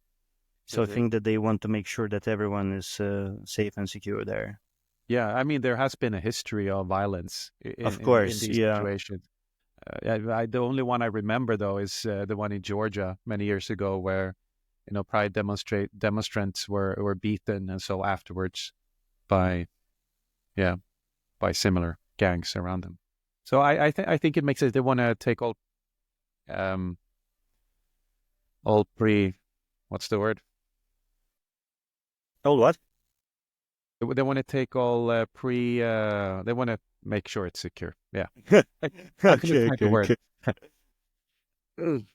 So I
Hmm.
think that they want to make sure that everyone is safe and secure there.
Yeah. I mean, there has been a history of violence
Of
in
course,
these
yeah.
situations. The only one I remember though is the one in Georgia many years ago, where Pride demonstrants were beaten, and so afterwards by yeah by similar gangs around them. So I think it makes sense. They want to take um all pre what's the word?
Oh, what?
They want to take all pre. They want to make sure it's secure. Yeah, I couldn't
Okay,
find the
okay,
word.
okay.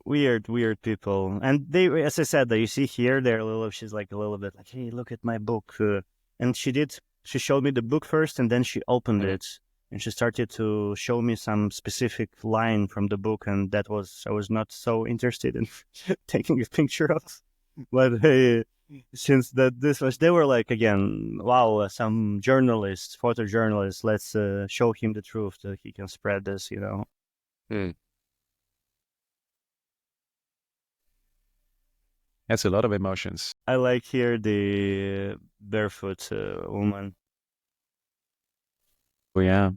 Weird people. And they, as I said, that you see here, they're a little. She's like a little bit like, hey, look at my book. And she showed me the book first, and then she opened
Mm.
it, and she started to show me some specific line from the book, and I was not so interested in taking a picture of. But hey, since that this was, they were like again, wow, some journalists, photojournalists. Let's show him the truth that he can spread this.
Mm. That's a lot of emotions.
I like here the barefoot woman.
Oh yeah,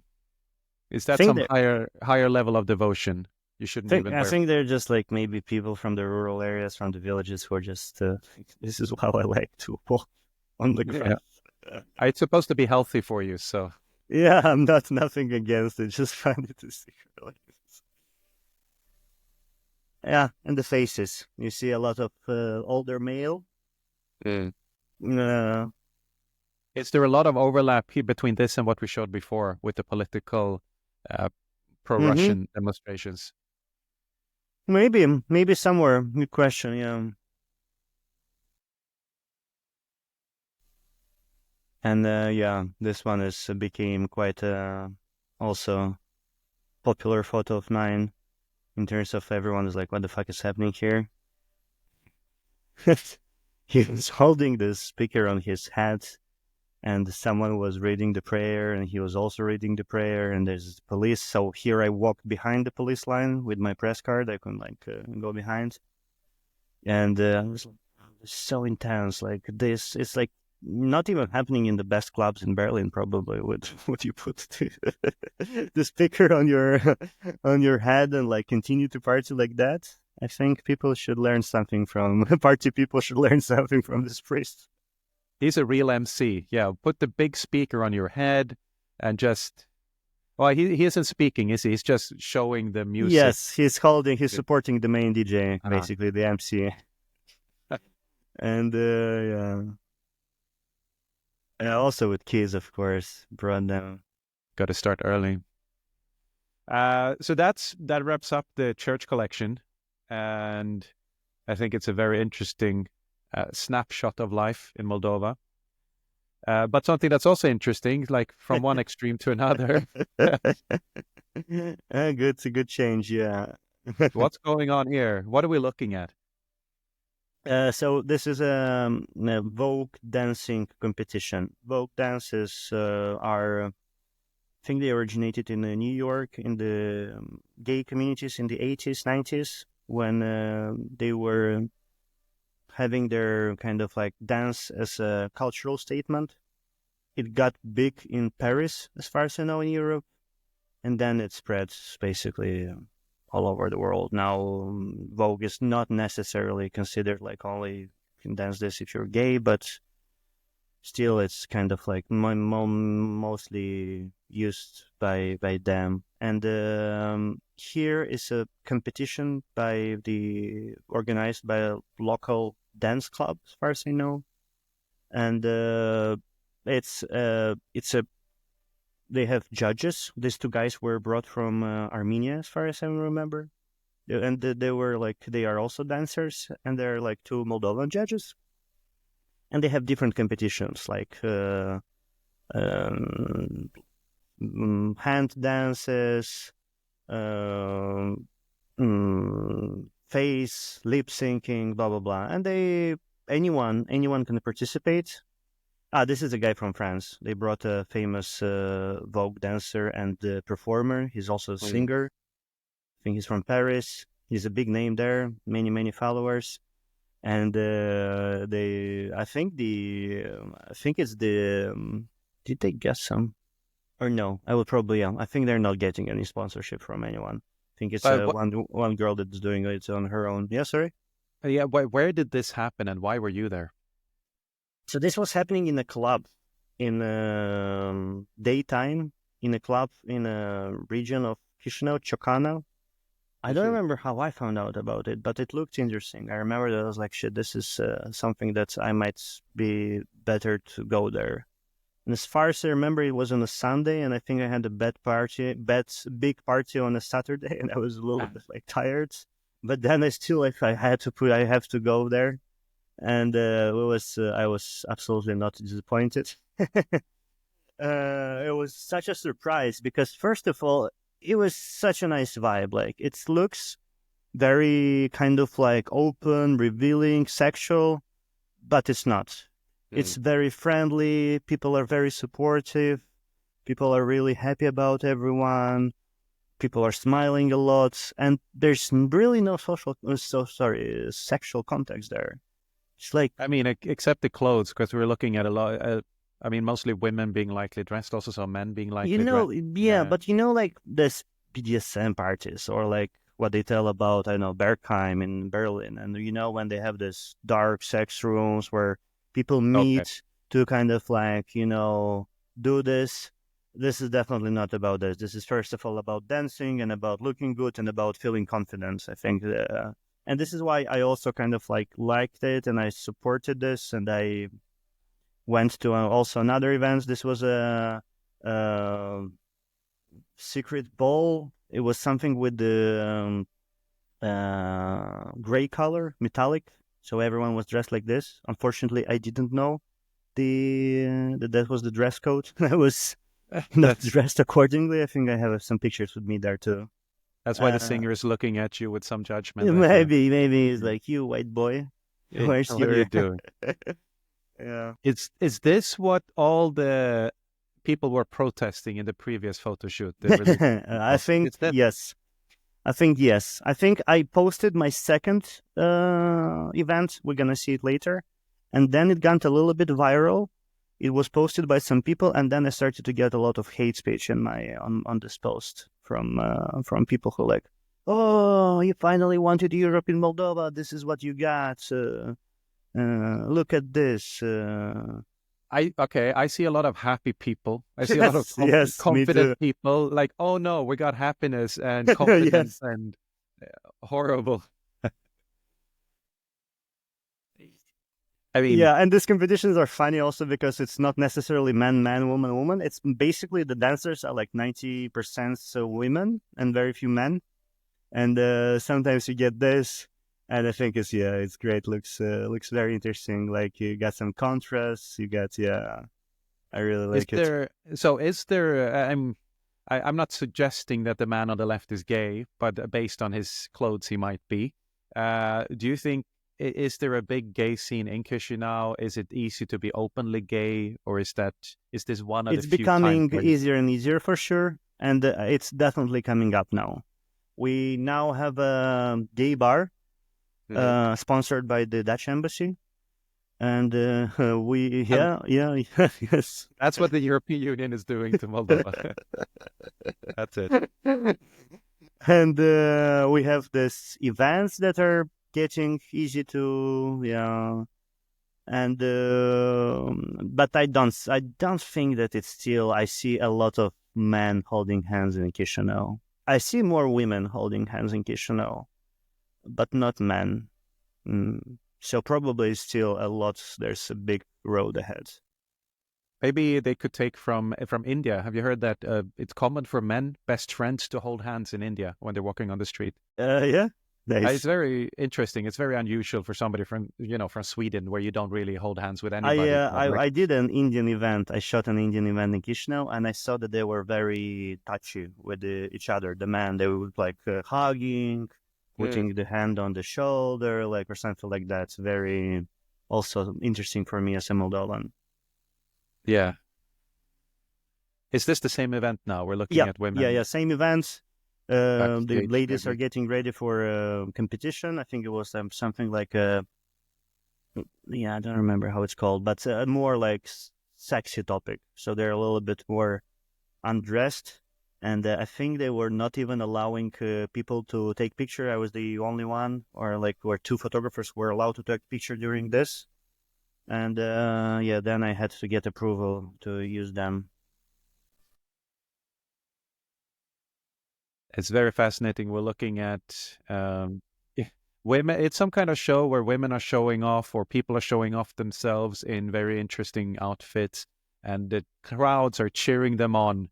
is
I
that
think
some
they
higher level of devotion? You shouldn't
think
even
I
wear.
think they're just like maybe people from the rural areas, from the villages, who are just this is how I like to walk on the grass.
Yeah, it's supposed to be healthy for you. So
Yeah, I'm not nothing against it. Just find it to see. Really. Yeah, and the faces. You see a lot of older male.
mm.
Uh,
Is there a lot of overlap here between this and what we showed before with the political uh,
mm-hmm.
pro-Russian demonstrations?
Maybe somewhere. Good question. Yeah, and yeah, this one is became quite also popular photo of mine in terms of everyone is like, what the fuck is happening here? He was holding the speaker on his head, and someone was reading the prayer, and he was also reading the prayer, and there's police. So here I walked behind the police line with my press card. I couldn't like go behind, and I was like, "Oh, it's so intense. Like this, it's like not even happening in the best clubs in Berlin. Probably would you put the speaker on your head and like continue to party like that? I think people should learn something from party people should learn something from this priest.
He's a real MC. Yeah, put the big speaker on your head and just. Well, he isn't speaking, is he? He's just showing the music.
Yes, he's supporting the main DJ, basically the MC. And yeah, also with keys, of course, brought down.
Got to start early. So that wraps up the church collection, and I think it's a very interesting snapshot of life in Moldova. But something that's also interesting, like from one extreme to another.
Good, it's a good change, yeah.
What's going on here? What are we looking at?
So this is a Vogue dancing competition. Vogue dances are, I think they originated in New York in the gay communities in the 80s, 90s, when they were having their kind of like dance as a cultural statement. It got big in Paris, as far as I know, in Europe, and then it spreads basically all over the world. Now, Vogue is not necessarily considered like only you can dance this if you're gay, but still it's kind of like mostly used by them. And here is a competition organized by a local dance club, as far as I know, and they have judges. These two guys were brought from Armenia, as far as I remember, and they are also dancers, and they're like two Moldovan judges, and they have different competitions like hand dances, face, lip syncing, blah blah blah, and anyone can participate. This is a guy from France. They brought a famous Vogue dancer and performer. He's also a singer. I think he's from Paris. He's a big name there, many followers. And I think it's the. Did they get some? Or no? I would probably. I think they're not getting any sponsorship from anyone. I think it's one girl that's doing it on her own. Yeah, sorry.
Yeah, where did this happen, and why were you there?
So this was happening in a club, in daytime, in a club in a region of Chisinau, Ciocana. I don't remember how I found out about it, but it looked interesting. I remember that I was like, shit, this is something that I might be better to go there. And as far as I remember, it was on a Sunday, and I think I had a big party on a Saturday, and I was a little bit like tired. But then I still I have to go there. And I was absolutely not disappointed. It was such a surprise because, first of all, it was such a nice vibe. Like, it looks very kind of like open, revealing, sexual, but it's not. It's very friendly. People are very supportive. People are really happy about everyone. People are smiling a lot, and there's really no sexual context there. It's like,
I mean, except the clothes, because we were looking at a lot. I mean, mostly women being lightly dressed, also some men being lightly dressed.
Yeah, but like this BDSM parties, or like what they tell about, I know, Bergheim in Berlin, and when they have this dark sex rooms where people meet to kind of like do this. This is definitely not about this. This is first of all about dancing and about looking good and about feeling confident, I think. And this is why I also kind of like liked it, and I supported this, and I went to also another events. This was a secret ball. It was something with the gray color, metallic. So everyone was dressed like this. Unfortunately, I didn't know that was the dress code. I was not dressed accordingly. I think I have some pictures with me there too.
That's why the singer is looking at you with some judgment.
Maybe he's like, you white boy.
What are you doing?
Yeah.
Is this what all the people were protesting in the previous photo shoot?
I think yes. I think I posted my second event. We're gonna see it later, and then it got a little bit viral. It was posted by some people, and then I started to get a lot of hate speech in my on this post from people who like, oh, you finally wanted Europe in Moldova. This is what you got. Look at this.
I see a lot of happy people. I see a lot of
Yes, yes, me too.
confident people. Like, oh no, we got happiness and confidence
Yes.
and horrible. I mean,
Yeah, and these competitions are funny also because it's not necessarily man, man, woman, woman. It's basically the dancers are like 90% women and very few men. And sometimes you get this, and I think it's great. Looks very interesting. Like you got some contrasts. You got I really
is
like it.
there? So is there? I'm not suggesting that the man on the left is gay, but based on his clothes, he might be. Do you think? Is there a big gay scene in Chisinau? Is it easy to be openly gay, or is this one of the
It's
few times
becoming
where
easier and easier for sure, and it's definitely coming up now. We now have a gay bar
Mhm.
sponsored by the Dutch embassy, and we
Um,
yeah yes.
that's what the European Union is doing to Moldova. That's it.
And we have these events that are getting easy to and but I don't think that it's still. I see a lot of men holding hands in Chisinau. I see more women holding hands in Chisinau, but not men. So probably still a lot. There's a big road ahead.
Maybe they could take from India. Have you heard that it's common for men, best friends, to hold hands in India when they're walking on the street?
Yeah,
It's
nice.
very interesting. It's very unusual for somebody from Sweden, where you don't really hold hands with
I,
anybody.
uh,
But like,
I I did an Indian event. I shot an Indian event in Chisinau, and I saw that they were very touchy with each other. The man, they would like hugging,
mm,
putting the hand on the shoulder, like or something like that. It's very also interesting for me as a Moldovan.
yeah, is this the same event now? We're looking
Yeah,
at
yeah,
women
yeah. Same events. The
backstage,
ladies are
maybe.
getting ready for a competition. I think it was something like yeah, I don't remember how it's called, but more like sexy topic. So they're a little bit more undressed, and I think they were not even allowing people to take picture. I was the only one, or like where two photographers were allowed to take picture during this, and yeah, then I had to get approval to use them.
It's very fascinating. We're looking at yeah, women. It's some kind of show where women are showing off, or people are showing off themselves in very interesting outfits, and the crowds are cheering them on.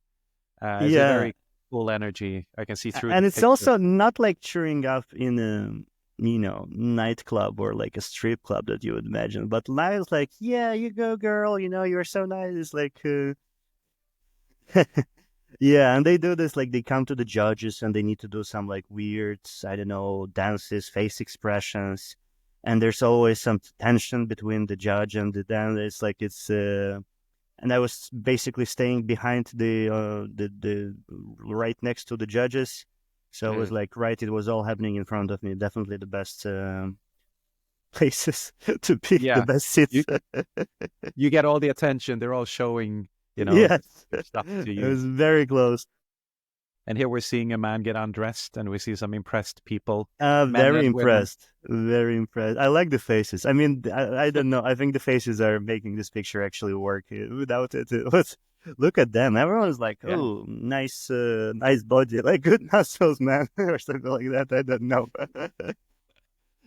It's a
Yeah,
very cool energy. I can see through the
and it's
picture.
also not like cheering up in a nightclub or like a strip club that you would imagine, but now it's like, yeah, you go, girl. You're so nice. It's like. Yeah, and they do this like they come to the judges and they need to do some like weird, I don't know, dances, face expressions, and there's always some tension between the judge and the dancer. It's like and I was basically staying behind the right next to the judges, so it was
Mm.
like right, it was all happening in front of me. Definitely the best places to be, the
Yeah,
best seats.
you you get all the attention. They're all showing,
Yes,
stuff to
it
you.
was very close.
And here we're seeing a man get undressed, and we see some impressed people, men
Very
and women.
impressed. Very impressed. I like the faces. I mean, I don't know. I think the faces are making this picture actually work. Without it, look at them. Everyone's like,
Yeah.
"Oh, nice body, like good muscles, man," or something like that. I don't know.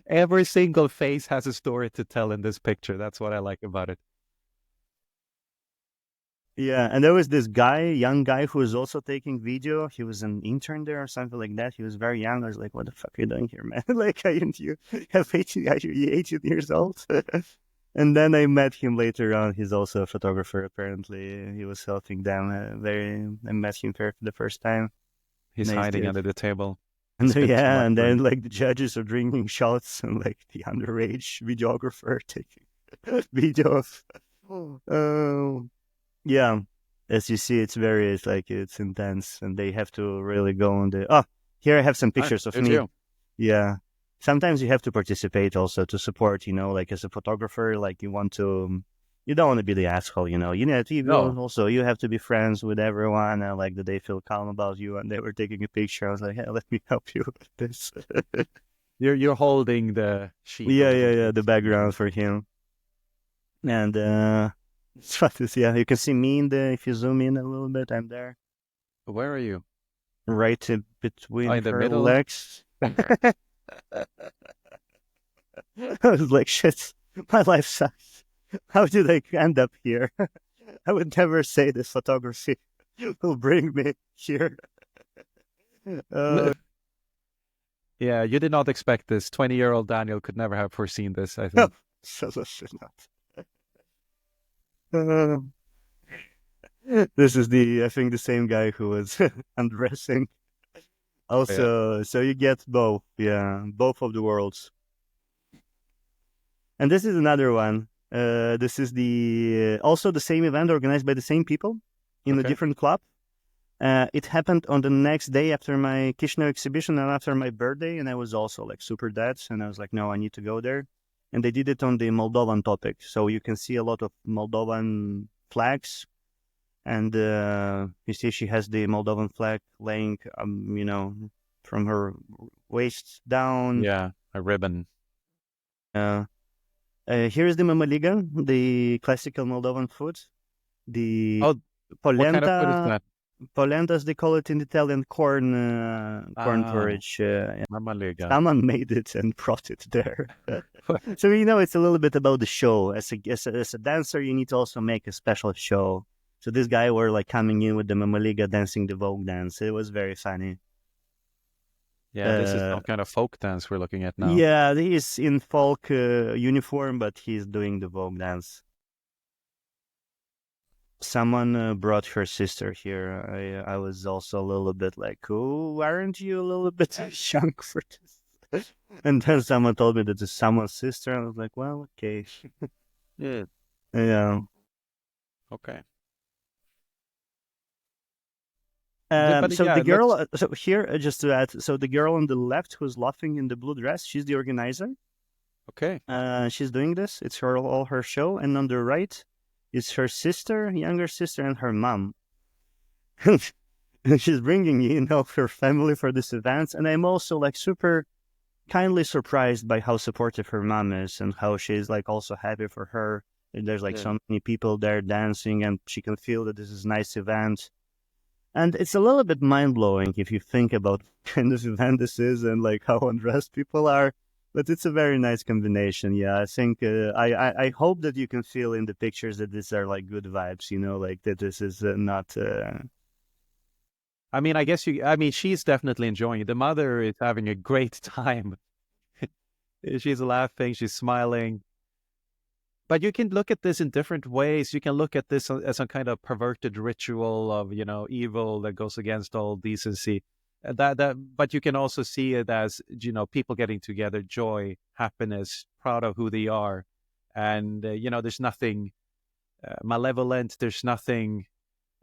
Every single face has a story to tell in this picture. That's what I like about it.
Yeah, and there was this guy, young guy, who was also taking video. He was an intern there or something like that. He was very young. I was like, "What the fuck are you doing here, man? Like, aren't you have 18, are you 18 years old?" And then I met him later on. He's also a photographer. Apparently, he was helping them. I met him for the first time.
He's
Nice
hiding
dude.
under the table. He
And
spilled some
yeah, and
liqueur.
then like the judges are drinking shots, and like the underage videographer taking video of. Oh, yeah. As you see, it's like it's intense, and they have to really go on the. Oh, here I have some
Ah,
pictures of
there's
me.
you.
Yeah. sometimes you have to participate also to support, like as a photographer, like you don't want to be the asshole, you know.
No,
You have to be friends with everyone, and like that they feel calm about you, and they were taking a picture. I was like, hey, let me help you with this.
you're holding the sheet a
Yeah,
little
yeah, yeah.
bit.
The background for him, and it's fun to see. Yeah, you can see me if you zoom in a little bit, I'm there,
Where are you?
right
Oh,
between
in the
her
middle?
legs. I was like, shit, my life sucks. How did I end up here? I would never say this photography will bring me here. Uh,
Yeah, you did not expect this. 20-year-old Daniel could never have foreseen this, I
no,
think.
so should not. Uh, this is I think, the same guy who was undressing.
Yeah.
Also, so you get both, yeah, both of the worlds. And this is another one. This is also the same event organized by the same people in a
Okay.
different club. It happened on the next day after my Chisinau exhibition and after my birthday, and I was also like super dead, and I was like, no, I need to go there. And they did it on the Moldovan topic, so you can see a lot of Moldovan flags, and you see she has the Moldovan flag laying, from her waist down.
Yeah, a ribbon.
Uh, Here is the mamaliga, the classical Moldovan food, the
Oh, what kind of food is
polenta.
that?
Polenta, as they call it in Italian, corn
Oh,
porridge.
mamaliga.
Someone made it and brought it there. So it's a little bit about the show. As a dancer, you need to also make a special show. So this guy were like coming in with the mamaliga dancing the Vogue dance. It was very funny.
Yeah, this is
Uh,
some kind of folk dance we're looking at now.
yeah, he is in folk uniform, but he's doing the Vogue dance. Someone brought her sister here. I was also a little bit like, "Oh, aren't you a little bit young for this?" And then someone told me that it's someone's sister. I was like, "Well, okay,
Yeah.
yeah."
Okay. But
So the
yeah,
girl,
let's.
so here, just to add, so the girl on the left who's laughing in the blue dress, she's the organizer.
Okay.
She's doing this. It's all her show, and on the right is her sister, younger sister, and her mom. And she's bringing, her family for this event, and I'm also like super kindly surprised by how supportive her mom is and how she's like also happy for her. And there's like
Yeah.
so many people there dancing, and she can feel that this is a nice event. And it's a little bit mind blowing if you think about what kind of event this is and like how undressed people are. But it's a very nice combination. Yeah, I think I hope that you can feel in the pictures that these are like good vibes. Like that this is not.
I mean, I mean, she's definitely enjoying it. The mother is having a great time. She's laughing, she's smiling. But you can look at this in different ways. You can look at this as some kind of perverted ritual of, evil that goes against all decency. But you can also see it as, people getting together, joy, happiness, proud of who they are. And, there's nothing malevolent. There's nothing,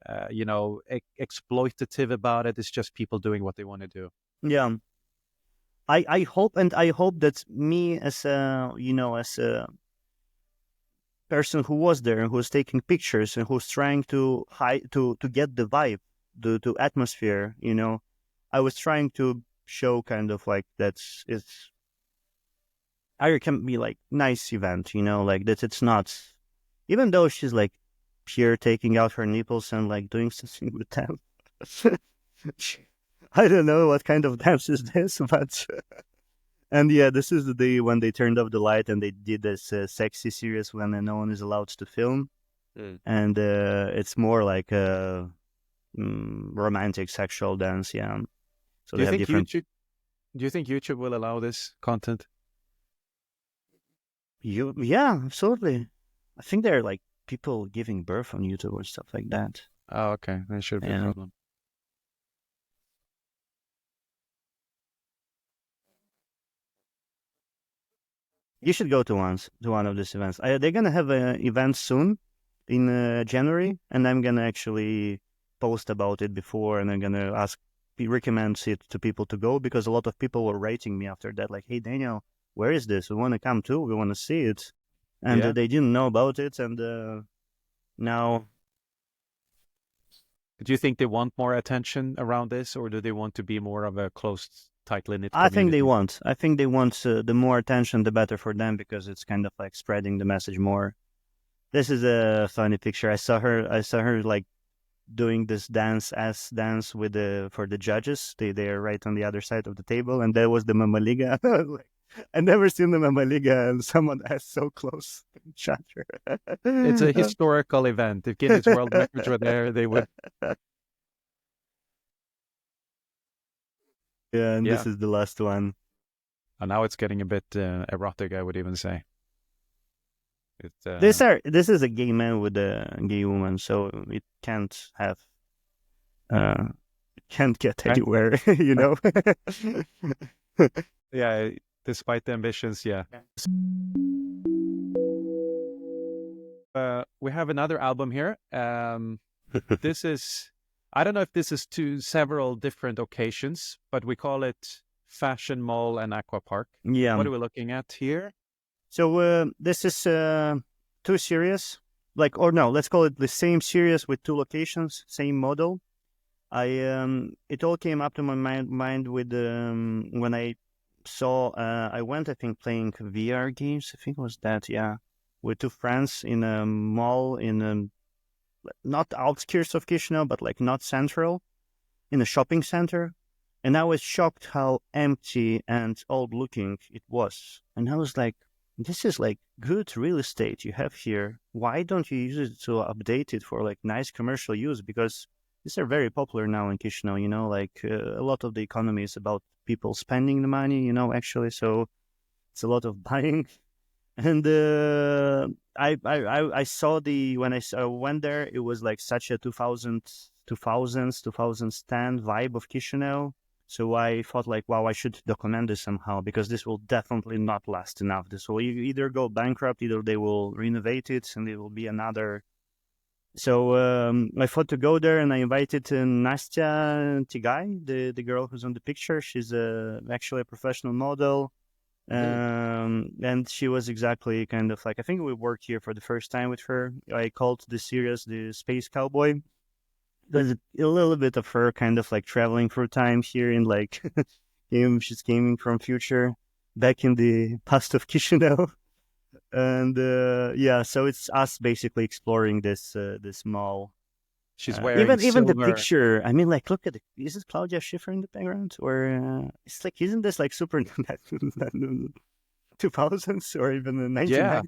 exploitative about it. It's just people doing what they want to do.
Yeah, I hope that me as a person who was there and who was taking pictures and who's trying to hide to get the vibe, the atmosphere. I was trying to show kind of like it's I can be like nice event, like that it's not, even though she's like here taking out her nipples and like doing something with them. I don't know what kind of dance is this, but and yeah, this is the day when they turned off the light and they did this sexy series when no one is allowed to film,
Mm.
and it's more like a romantic sexual dance. Yeah, so
Do
they
you
have
think
different.
YouTube? Do you think YouTube will allow this content?
Yeah, absolutely. I think there are like people giving birth on YouTube or stuff like that.
Oh, okay. That should be a
Yeah,
problem.
you should go to one of these events. They're gonna have an event soon in January, and I'm gonna actually post about it before, and I'm gonna ask recommend it to people to go, because a lot of people were writing me after that, like, "Hey, Daniel, where is this? We want to come too. We want to see it," and they didn't know about it, and now.
Do you think they want more attention around this, or do they want to be more of a closed, tightly knit
I think
community?
I think they want the more attention, the better for them, because it's kind of like spreading the message more. This is a funny picture. I saw her like doing this dance with for the judges. They are right on the other side of the table, and there was the Mamaliga. Like, I never seen the Mamaliga, and someone that's so close in chapter.
It's a historical event. If Guinness World Records were there, they would.
Yeah, and this is the last one.
And now it's getting a bit erotic, I would even say.
This is a gay man with a gay woman, so it can't have can't get anywhere, you know.
Yeah, despite the ambitions, yeah. We have another album here. This is, I don't know if this is to several different occasions, but we call it Fashion Mall and Aqua Park.
Yeah.
What are we looking at here?
So this is 2 series, like, or no, let's call it the same series with 2 locations, same model. It all came up to my mind with when I saw I went, I think, playing VR games. I think it was that, yeah, with 2 friends in a mall in not outskirts of Chisinau, but like not central, in a shopping center. And I was shocked how empty and old looking it was. And I was like, this is like good real estate you have here. Why don't you use it to update it for like nice commercial use? Because these are very popular now in Chisinau, you know, like a lot of the economy is about people spending the money, you know, actually. So it's a lot of buying. And I saw when I went there, it was like such a 2010 vibe of Chisinau. So I thought like, wow, I should document this somehow, because this will definitely not last enough. This will either go bankrupt, either they will renovate it and it will be another. So I thought to go there, and I invited Nastya Tigai, the girl who's on the picture. She's actually a professional model. And she was exactly kind of like, I think we worked here for the first time with her. I called the series the Space Cowboy. There's a little bit of her kind of like traveling through time here in like she's coming from future back in the past of Chisinau. And yeah, so it's us basically exploring this mall.
She's wearing
even the picture. I mean, like, look at is this Claudia Schiffer in the background, or it's like, isn't this like super 2000s or even the 1990s?
Yeah.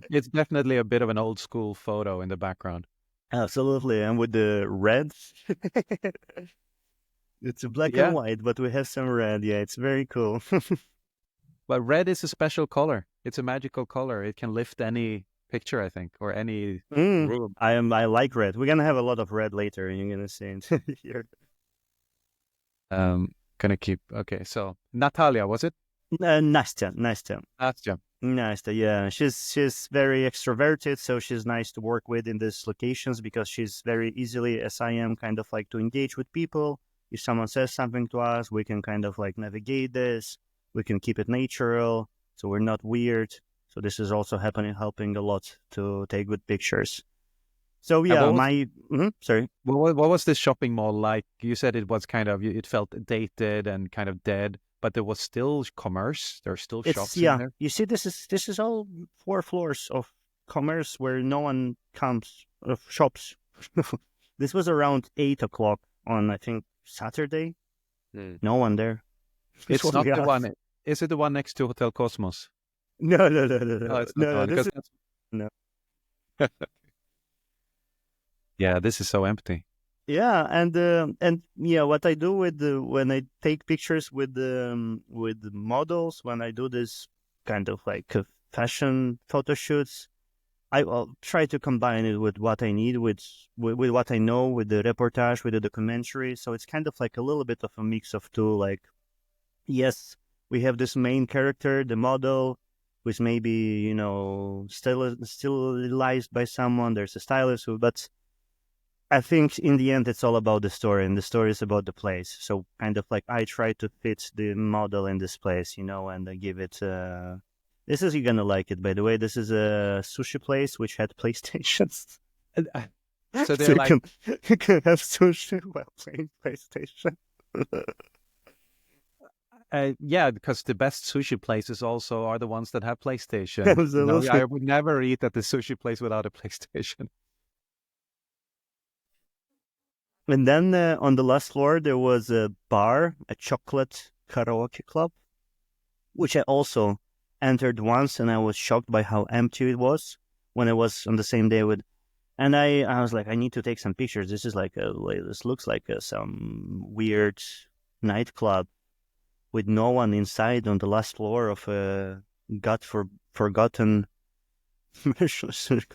It's definitely a bit of an old school photo in the background.
Absolutely, and with the red. It's a black and white, but we have some red. Yeah, it's very cool.
But red is a special color. It's a magical color. It can lift any picture, I think, or any room.
I like red. We're gonna have a lot of red later, and you're gonna see it here.
Gonna keep. Okay, so Natalia, was it?
Nastya. Yeah, she's very extroverted, so she's nice to work with in these locations, because she's very easily, as I am, kind of like to engage with people. If someone says something to us, we can kind of like navigate this. We can keep it natural, so we're not weird. So this is also helping a lot to take good pictures. So yeah, sorry.
What was this shopping mall like? You said it was kind of, it felt dated and kind of dead, but there was still commerce. There's still shops in there.
You see, this is all 4 floors of commerce where no one comes of shops. This was around 8:00 on, I think, Saturday. No one there.
It's not the one. Is it the one next to Hotel Cosmos?
No.
Oh, it's not the one.
No.
Yeah, this is so empty.
Yeah, and yeah, what I do when I take pictures with the models, when I do this kind of like fashion photo shoots, I'll try to combine it with what I need, with what I know, with the reportage, with the documentary. So it's kind of like a little bit of a mix of 2. Like, yes, we have this main character, the model, which maybe, you know, stylized by someone. There's a stylist but I think in the end, it's all about the story, and the story is about the place. So kind of like I try to fit the model in this place, and give it. This is you're gonna like it, by the way. This is a sushi place which had PlayStations,
And, so
so
they're like,
you can have sushi while playing PlayStation.
yeah, because the best sushi places also are the ones that have PlayStation.
Absolutely.
I would never eat at the sushi place without a PlayStation.
And then on the last floor there was a bar, a chocolate karaoke club, which I also entered once, and I was shocked by how empty it was when I was on the same day with. And I was like, I need to take some pictures. This is this looks like some weird nightclub with no one inside on the last floor of a forgotten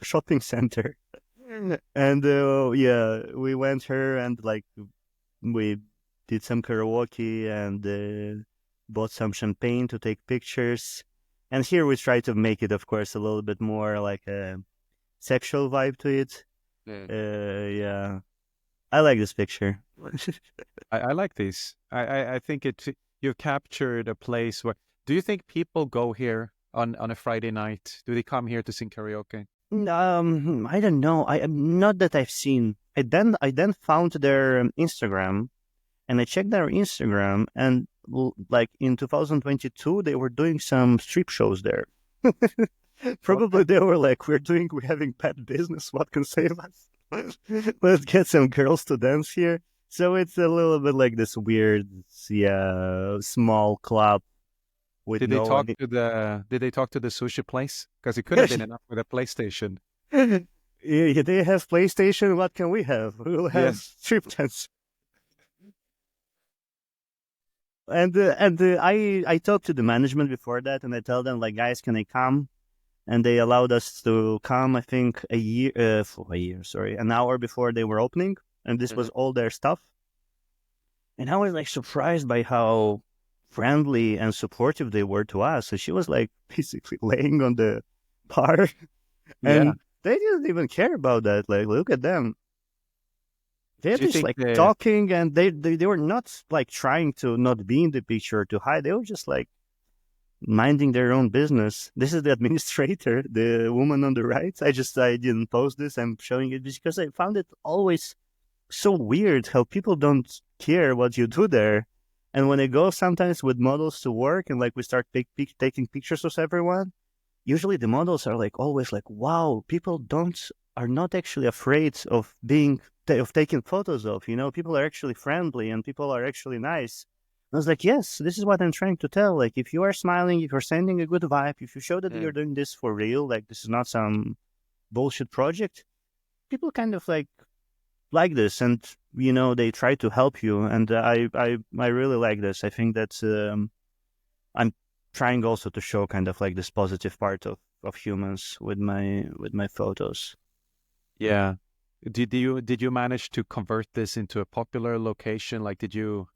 shopping center. And yeah, we went here and like we did some karaoke and bought some champagne to take pictures. And here we try to make it, of course, a little bit more like a sexual vibe to it.
Yeah.
Yeah, I like this picture.
I like these. I think you've captured a place where. Do you think people go here on a Friday night? Do they come here to sing karaoke?
I don't know. I not that I've seen. I then found their Instagram, and I checked their Instagram, and like in 2022, they were doing some strip shows there. Probably they were like, we're having bad business. What can save us? Let's get some girls to dance here. So it's a little bit like this weird, yeah, small club with
Did they
no
talk
one.
to the Did they talk to the sushi place? Because it could have been enough with a PlayStation.
Yeah, they have PlayStation. What can we have? We'll have
Yes.
strip dance. And I talked to the management before that, and I tell them like, guys, can I come? And they allowed us to come. I think an hour before they were opening, and this was all their stuff. And I was like surprised by how friendly and supportive they were to us. So she was like basically laying on the bar,
Yeah.
and they didn't even care about that. Like, look at them. They're
Do you
just
think
like talking, and they were not like trying to not be in the picture or to hide. They were just like minding their own business. This is the administrator, the woman on the right. I didn't post this. I'm showing it because I found it always so weird how people don't care what you do there. And when I go sometimes with models to work and like we start taking pictures of everyone, usually the models are like always like, wow, people don't are not actually afraid of taking photos of. People are actually friendly and people are actually nice. I was like, yes, this is what I'm trying to tell. Like, if you are smiling, if you're sending a good vibe, if you show that you're doing this for real, like this is not some bullshit project, people kind of like this, and they try to help you, and I really like this. I think that's I'm trying also to show kind of like this positive part of humans with my photos.
Yeah. Did you manage to convert this into a popular location? Like, did you?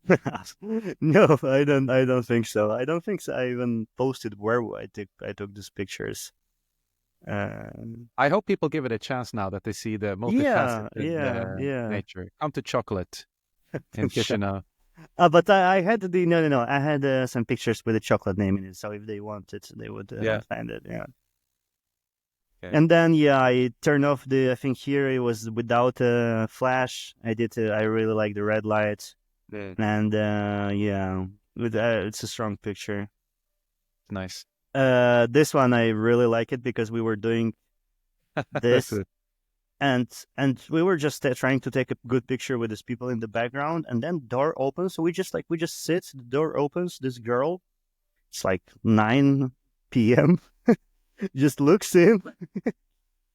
No, I don't think so. I don't think so. I even posted where I took these pictures.
I hope people give it a chance now that they see the
Yeah,
multifaceted
yeah, yeah.
nature. Come to chocolate in Chisinau.
But I had no. I had some pictures with a chocolate name in it. So if they wanted, they would
Yeah.
find it. Yeah.
Okay.
And then yeah, I turned off the. I think here it was without a flash. I did. I really like the red light,
Yeah.
and yeah, it's a strong picture.
Nice.
This one I really like it because we were doing
That's
this,
it.
and we were just trying to take a good picture with these people in the background, and then door opens. So we just sit. The door opens. This girl, it's like 9 p.m. just looks in.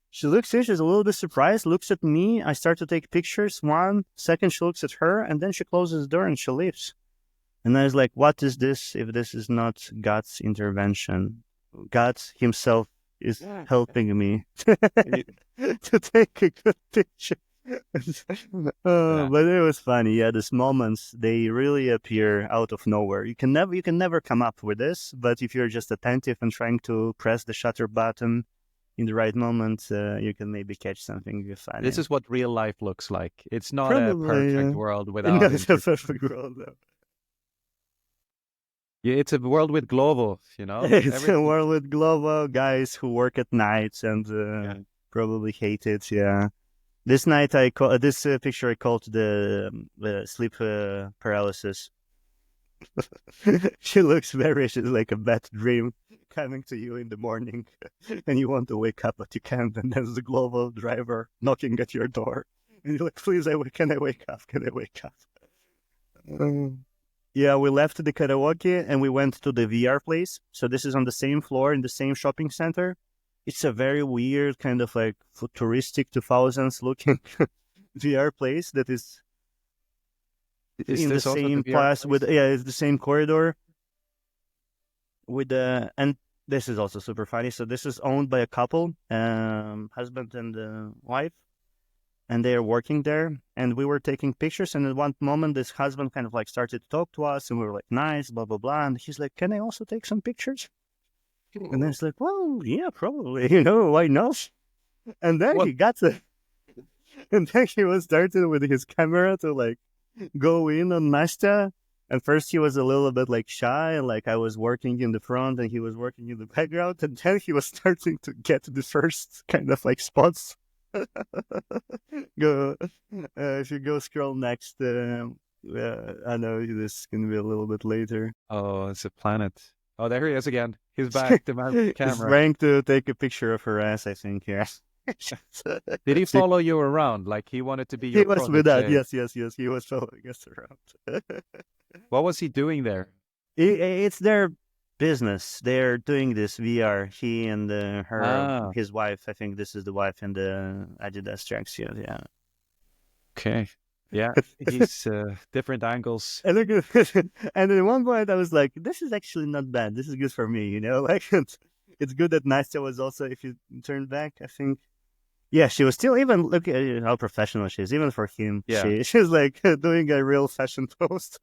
She looks in. She's a little bit surprised. Looks at me. I start to take pictures. 1 second, she looks at her, and then she closes the door and she leaves. And I was like, "What is this? If this is not God's intervention, God Himself is helping me to take a good picture."
Yeah.
But it was funny. Yeah, these moments they really appear out of nowhere. You can never come up with this. But if you're just attentive and trying to press the shutter button, in the right moment, you can maybe catch something funny.
This is what real life looks like. It's not a
Probably,
perfect
yeah.
world
No,
without
it's a perfect world, though.
Yeah, it's a world with global, you know?
It's a
Everything.
world with global guys who work at nights and
Yeah.
probably hate it. Yeah. This night I call this picture I called the sleep paralysis. She's like a bad dream coming to you in the morning, and you want to wake up but you can't. And there's the global driver knocking at your door, and you're like, "Please, can I wake up? Can I wake up?" Yeah, we left the karaoke and we went to the VR place. So this is on the same floor in the same shopping center. It's a very weird kind of like futuristic 2000s looking VR place that is
Is
in the
this also the
same
VR
place with
place?
it's the same corridor with the and this is also super funny. So this is owned by a couple, husband and wife, and they are working there. And we were taking pictures, and at one moment, this husband kind of like started to talk to us, and we were like, "Nice, blah blah blah." And he's like, "Can I also take some pictures?" And then it's like, "Well, yeah, probably. Why not?" And then
What?
he got the, and then he was started with his camera to like go in on Nastya. And first he was a little bit like shy, and like I was working in the front and he was working in the background, and then he was starting to get the first kind of like spots. Go if you go scroll next. I know this can be a little bit later.
Oh, it's a planet. Oh, there he is again. He's back. The man with the
He's
camera.
trying to take a picture of her ass, I think. Yeah.
Did he follow you around? Like he wanted to be
He
your
was with that.
protege?
Yes, yes, yes. He was following us around.
What was he doing there?
It's their business. They're doing this VR. He and
Ah,
his wife. I think this is the wife in the Adidas tracksuit. Yeah.
okay. Yeah, he's different angles.
And look at, and at one point I was like, "This is actually not bad. This is good for me." Like it's good that Nastya was also. If you turn back, I think. Yeah, she was still even look at how professional she is. Even for him,
Yeah,
she's like doing a real fashion post.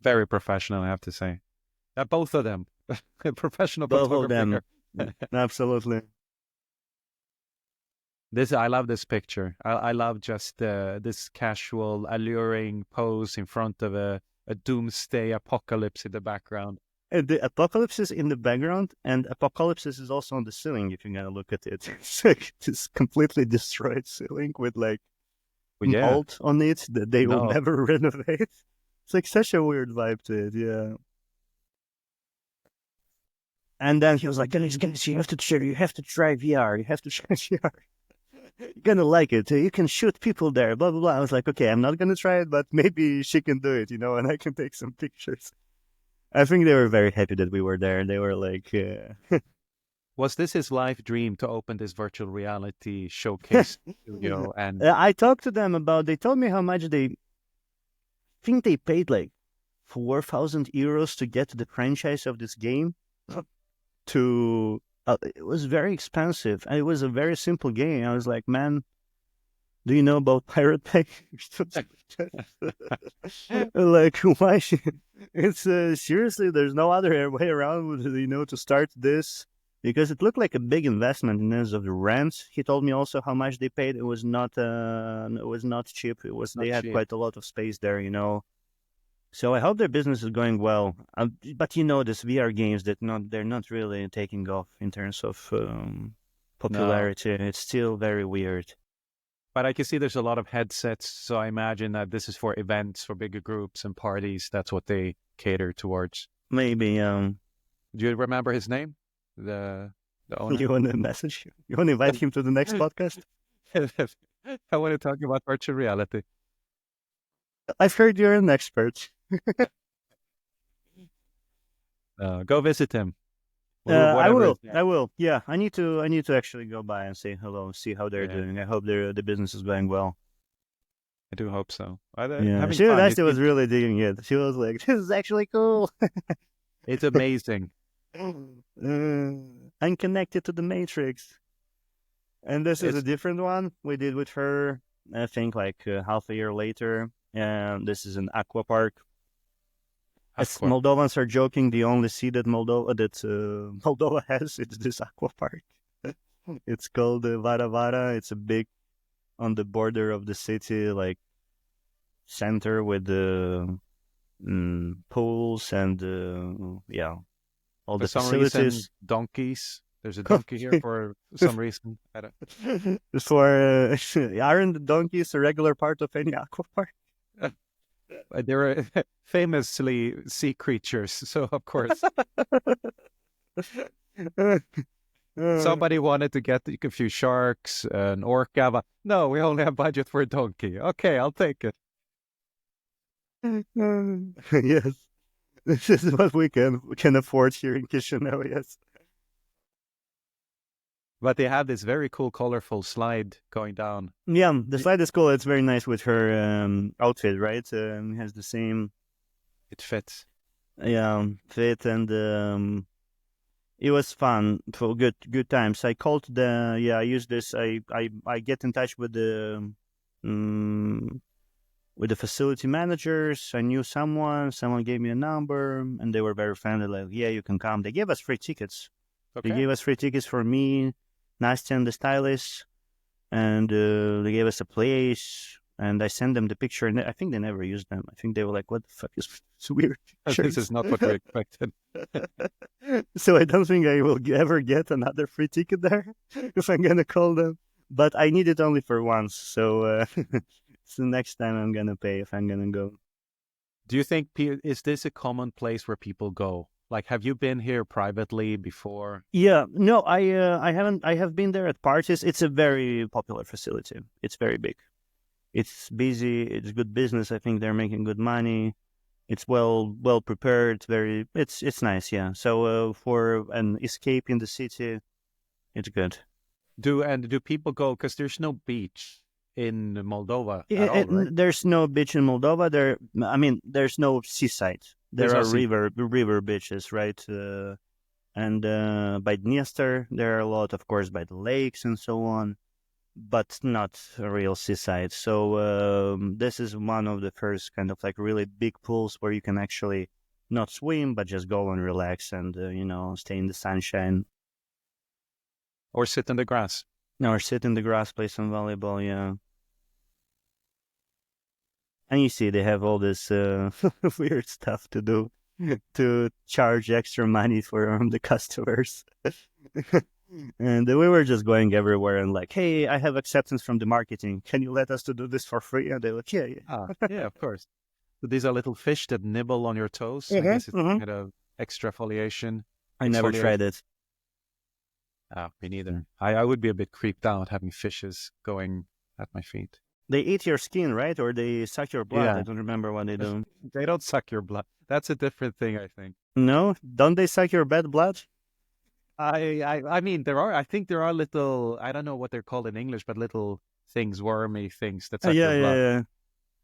very professional, I have to say. Both of them, professional
Both of
photographer.
them, absolutely.
This I love this picture. I love just this casual, alluring pose in front of a doomsday apocalypse in the background.
And the apocalypse is in the background, and apocalypse is also on the ceiling. If you're gonna look at it, it's like this completely destroyed ceiling with like
But yeah,
mold on it that they will
no,
never renovate. It's like such a weird vibe to it, yeah. And then he was like, guys, you have to try VR. You have to try VR. You're gonna like it. You can shoot people there, blah, blah, blah. I was like, okay, I'm not gonna try it, but maybe she can do it, and I can take some pictures. I think they were very happy that we were there. They were like,
was this his life dream to open this virtual reality showcase studio? And
I talked to them about, they told me how much they think they paid like 4,000 euros to get the franchise of this game. To it was very expensive. And it was a very simple game. I was like, man, do you know about Pirate Bay? Like, why? It's seriously, there's no other way around, to start this because it looked like a big investment in terms of the rent. He told me also how much they paid. It was not cheap.
not
They had
cheap.
quite a lot of space there. So I hope their business is going well. But this VR games they're not really taking off in terms of
No,
popularity. It's still very weird.
but I can see there's a lot of headsets, so I imagine that this is for events, for bigger groups and parties. That's what they cater towards.
Maybe
Do you remember his name? The owner?
you want to message? You want to invite him to the next podcast?
I want to talk about virtual reality.
I've heard you're an expert.
Go visit him.
I
Whatever.
will. I will. Yeah, I need to actually go by and say hello, see how they're
Yeah,
doing. I hope the business is going well.
I do hope so.
Yeah,
Having
she
fun.
actually was really digging it. She was like, "This is actually cool."
It's amazing.
I'm connected to the Matrix. And this is a
It's
different one we did with her, I think, like half a year later. And this is an aqua park.
Of
As
course.
Moldovans are joking, the only sea that Moldova has is this aqua park. It's called Vara Vara. It's a big on the border of the city, like center with the pools and yeah, all
For
the
some reason,
facilities.
donkeys. There's a donkey here for some reason. I don't,
For aren't the donkeys a regular part of any aqua park?
they're famously sea creatures, so of course somebody wanted to get a few sharks, an orca, but no, we only have budget for a donkey. Okay, I'll take it.
Yes, this is what we can afford here in Chisinau. Yes.
But they have this very cool, colorful slide going down.
Yeah, the slide is cool. It's very nice with her outfit, right? Has the same
It fits.
fit, and it was fun for good times. I called I use this. I get in touch um, with the facility managers. I knew someone gave me a number, and they were very friendly. Like, yeah, you can come. They gave us free tickets. They
Okay.
gave us free tickets for me, Nastya, and the stylist, and they gave us a place. And I sent them the picture, and I think they never used them. I think they were like, "What the fuck is this weird
This
pictures?"
is not what we expected.
So I don't think I will ever get another free ticket there if I'm gonna call them. But I need it only for once, so so next time I'm gonna pay if I'm gonna go.
Do you think, is this a common place where people go? Like, have you been here privately before?
Yeah, no, I haven't. I have been there at parties. It's a very popular facility. It's very big. It's busy. It's good business. I think they're making good money. It's well prepared. It's nice. Yeah. So for an escape in the city, it's good.
Do people go? Because there's no beach in Moldova at all, right?
There's no beach in Moldova. I mean, there's no seaside.
There's
There
no
are
sea.
river beaches, right? And by Dniester, there are a lot, of course, by the lakes and so on, but not a real seaside. So this is one of the first kind of like really big pools where you can actually not swim, but just go and relax and stay in the sunshine
Or sit in the grass.
or sit in the grass, play some volleyball. Yeah. And you see, they have all this weird stuff to do to charge extra money for the customers. And we were just going everywhere and like, hey, I have acceptance from the marketing. Can you let us to do this for free? And they're like, yeah, yeah.
Ah, yeah, of course. So these are little fish that nibble on your toes. I guess it's
Mm-hmm.
kind of exfoliation.
I never
Exfoliation.
tried it.
Ah, me neither. I would be a bit creeped out having fishes going at my feet.
They eat your skin, right? Or they suck your blood.
Yeah.
I don't remember what they do.
They don't suck your blood. That's a different thing, I think.
No? Don't they suck your bad blood?
I mean, I think there are little, I don't know what they're called in English, but little things, wormy things that suck
Yeah,
your blood.
yeah.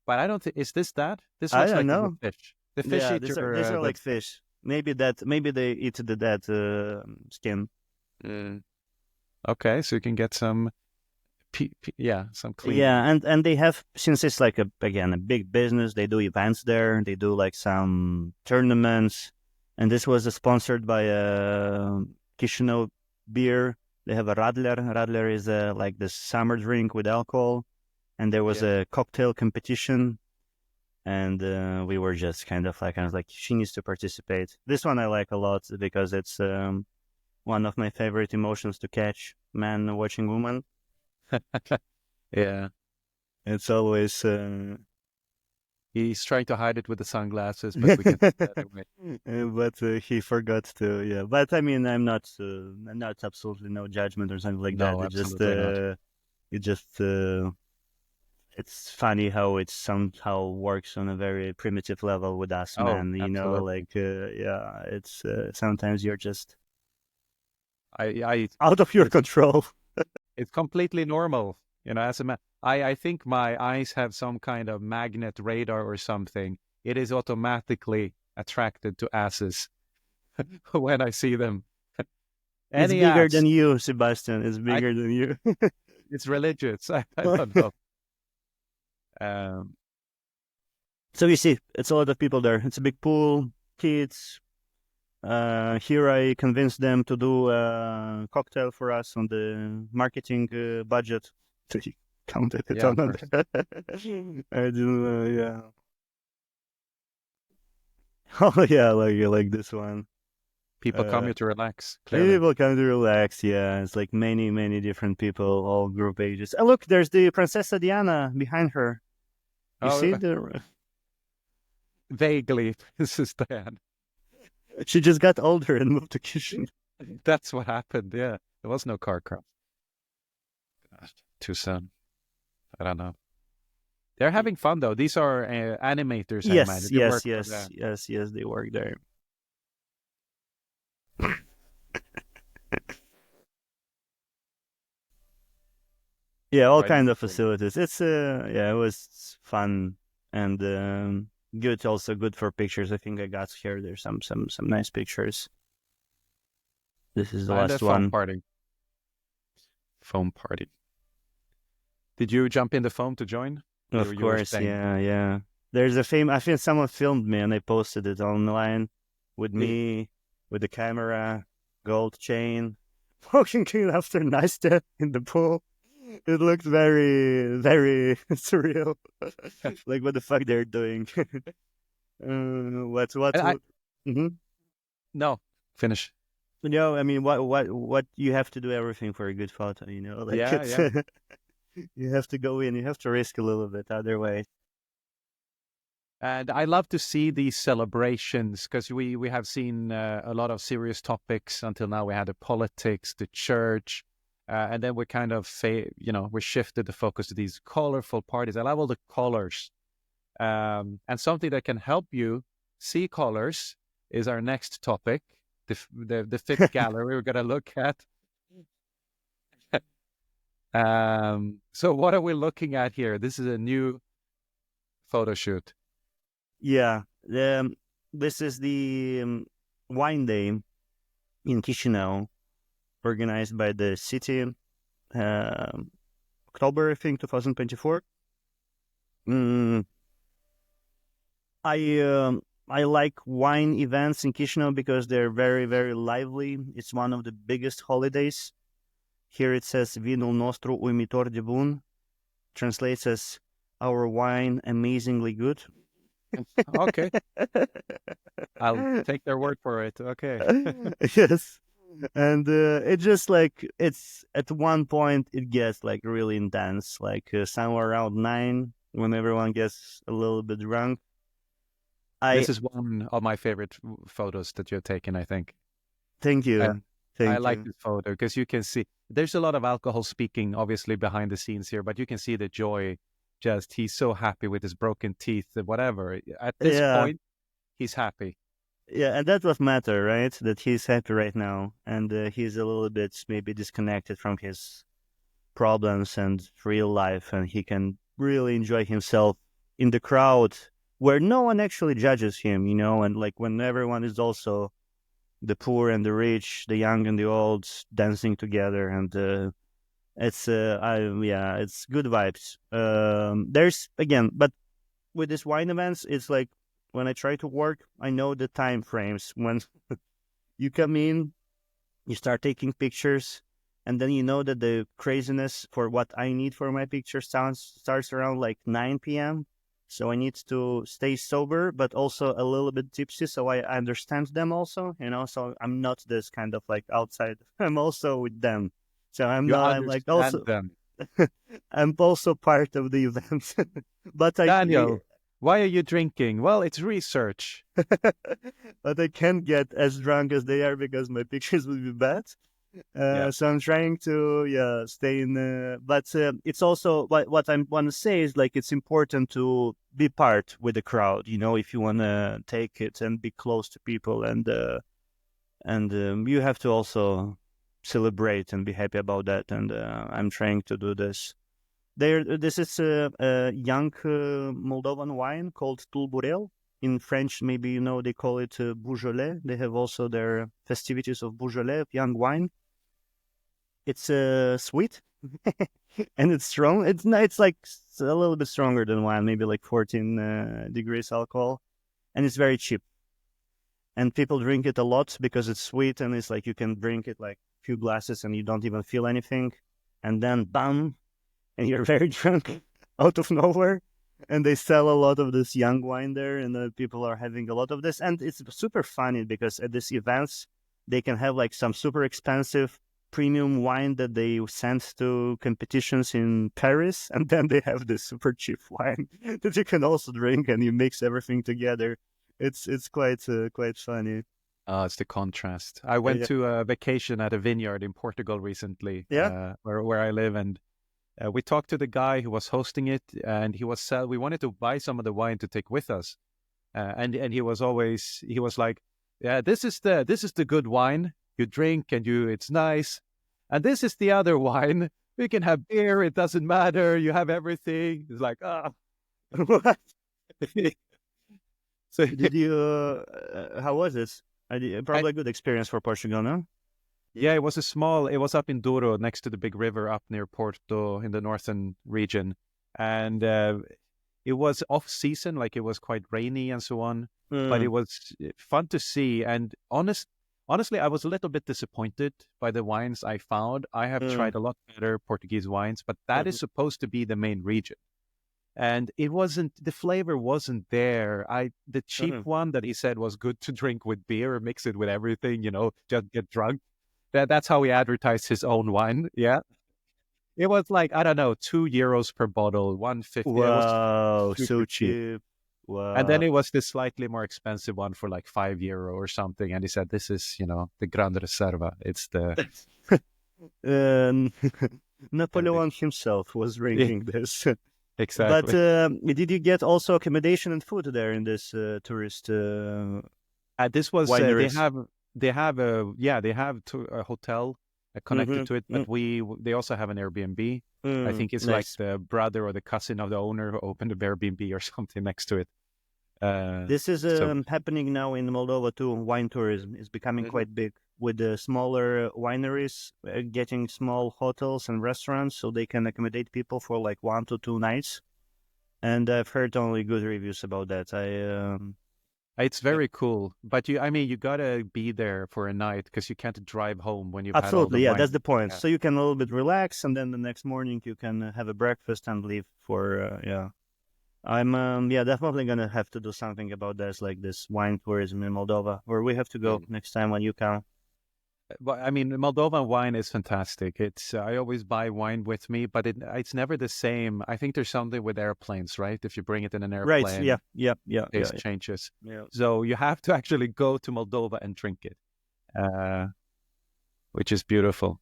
But I don't think, is this that? This
I
looks
don't
like a
know.
fish. The fish
Yeah,
eat
these
your,
are like fish. Maybe they eat the dead skin.
Okay, so you can get some, some clean.
Yeah, and they have, since it's like a big business, they do events there. They do like some tournaments, and this was sponsored by Chisinau beer. They have a Radler. Radler is like the summer drink with alcohol, and there was a cocktail competition, and we were just kind of like she needs to participate. This one I like a lot because it's one of my favorite emotions to catch: man watching woman.
Yeah.
It's always.
He's trying to hide it with the sunglasses, but we can see that anyway.
But he forgot to. Yeah, but I mean, I'm not absolutely no judgment or something like
No,
that.
absolutely not.
It just it's funny how it somehow works on a very primitive level with us,
Oh,
man.
absolutely.
Yeah, it's sometimes you're just
I
out of your control.
it's completely normal. As a man, I think my eyes have some kind of magnet radar or something. It is automatically attracted to asses when I see them.
It's
Any
bigger
ass,
than you, Sebastian. It's
I,
bigger than you.
it's religious. I don't know. Um,
So you see, it's a lot of people there. It's a big pool. kids. Here I convinced them to do a cocktail for us on the marketing budget. So he counted it
Yeah,
on
of course.
that. I didn't, yeah. Oh yeah, like this one.
People come
Uh,
here to relax,
Maybe
clearly.
people come to relax. Yeah, it's like many different people, all group ages. Oh look, there's the Princessa Diana behind her. You
Oh,
see the?
vaguely, this is Diane.
She just got older and moved to Chisinau.
That's what happened. Yeah, there was no car crash. Gosh, too soon. I don't know. They're having fun though. These are animators, I
Yes,
imagine. They
yes,
work for
yes,
them.
yes, yes. They work there. Yeah, all
Right.
kind of facilities. It's yeah, it was fun and good. Also good for pictures. I think I got here. There's some nice pictures. This is the
And a
last
foam
one.
party. Foam party. Did you jump in the foam to join?
Of
You were
course,
staying.
yeah, yeah. There's a fame. I think someone filmed me and I posted it online with me with the camera, gold chain, walking in after nice step in the pool. It looked very surreal. Like what the fuck they're doing? What?
And I
Mm-hmm.
no finish.
I mean, what you have to do everything for a good photo. Like
Yeah,
it's
yeah.
you have to go in. You have to risk a little bit. Otherwise,
And I love to see these celebrations because we have seen a lot of serious topics until now. We had the politics, the church, and then we kind of we shifted the focus to these colorful parties. I love all the colors, and something that can help you see colors is our next topic, the fifth gallery we're gonna look at. So what are we looking at here? This is a new photo shoot.
yeah. This is the wine day in Chisinau, organized by the city, October, I think, 2024. Mm, I like wine events in Chisinau because they're very lively. It's one of the biggest holidays. Here it says Vinul nostru uimitor de bun, translates as our wine amazingly good.
Okay, I'll take their word for it. Okay.
Yes. And it just like it's at one point it gets like really intense, like somewhere around 9 when everyone gets a little bit drunk. I
This is one of my favorite photos that you've taken, I think.
Thank
I,
you,
I
thank
like
you.
this photo because you can see there's a lot of alcohol speaking, obviously, behind the scenes here, but you can see the joy. Just he's so happy with his broken teeth and whatever. At this
Yeah,
point, he's happy.
yeah, and that's what matter, right? That he's happy right now, and he's a little bit maybe disconnected from his problems and real life, and he can really enjoy himself in the crowd where no one actually judges him, and like when everyone is also the poor and the rich, the young and the old dancing together, and it's good vibes. There's again, but with these wine events, it's like when I try to work, I know the time frames when you come in, you start taking pictures, and then you know that the craziness for what I need for my picture starts around like 9 p.m. So I need to stay sober, but also a little bit tipsy, so I understand them also. So I'm not this kind of like outside. I'm also with them. So I'm
You
not. I'm like
understand
also.
them.
I'm also part of the event, but
Daniel, why are you drinking? Well, it's research.
but I can't get as drunk as they are because my pictures will be bad.
Yeah.
So I'm trying to stay in. But it's also what I want to say is like it's important to be part with the crowd. If you want to take it and be close to people, and you have to also celebrate and be happy about that. And I'm trying to do this. This is a young Moldovan wine called Tulburel. In French, maybe they call it Beaujolais. They have also their festivities of Beaujolais, young wine. It's sweet and it's strong. It's like a little bit stronger than wine, maybe like 14 degrees alcohol, and it's very cheap. and people drink it a lot because it's sweet, and it's like you can drink it like a few glasses and you don't even feel anything, and then bam, and you're very drunk out of nowhere. And they sell a lot of this young wine there, and people are having a lot of this, and it's super funny because at these events they can have like some super expensive premium wine that they send to competitions in Paris, and then they have this super cheap wine that you can also drink, and you mix everything together. It's quite funny.
It's the contrast. I went
Yeah.
to a vacation at a vineyard in Portugal recently,
Yeah.
where I live, and we talked to the guy who was hosting it, and we wanted to buy some of the wine to take with us, and he was like, yeah, this is the good wine you drink and it's nice, and this is the other wine. We can have beer, it doesn't matter, you have everything. It's like,
What?
so
Did you? How was this?
I,
Probably a good experience for Portugal, no?
yeah, it was up in Douro, next to the big river up near Porto in the northern region, and it was off season, like it was quite rainy and so on, but it
Mm,
was fun to see. And honestly, I was a little bit disappointed by the wines I found. I have
mm,
tried a lot better Portuguese wines, but that is
mhm,
supposed to be the main region. And it wasn't, the flavor wasn't there. The cheap
mhm.
one that he said was good to drink with beer or mix it with everything, just get drunk. That's how he advertised his own wine. Yeah. It was like, I don't know, €2 per bottle, 150. It was
Wow,
super
so
cheap.
cheap.
And then
Wow.
it was this slightly more expensive one for like €5 or something. And he said, this is, the Gran Reserva. It's the,
Um,
the
Napoleon himself was
yeah,
drinking this. But
exactly.
did you get also accommodation and food there in this tourist
This was,
wineries?
they have a hotel connected
Mm-hmm.
to it, but they also have an Airbnb. I think it's like
Nice.
the brother or the cousin of the owner who opened an Airbnb or something next to it. Uh,
This is
so
happening now in Moldova too. Wine tourism is becoming
Mhm.
quite big with the smaller wineries getting small hotels and restaurants so they can accommodate people for like 1 to 2 nights. And I've heard only good reviews about that.
It's very cool, but you gotta be there for a night because you can't drive home when you've had all the
Absolutely, yeah, that's
wine.
the point.
Yeah.
So you can a little bit relax, and then the next morning you can have a breakfast and leave for yeah. I'm yeah, definitely gonna have to do something about this, like this wine tourism in Moldova, where we have to go
Mm.
next time when you come.
But Moldovan wine is fantastic. It's I always buy wine with me, but it's never the same. I think there's something with airplanes, right? If you bring it in an
Right? Yeah,
airplane,
yeah, yeah, yeah,
taste changes.
yeah.
So you have to actually go to Moldova and drink it, uh, which is beautiful.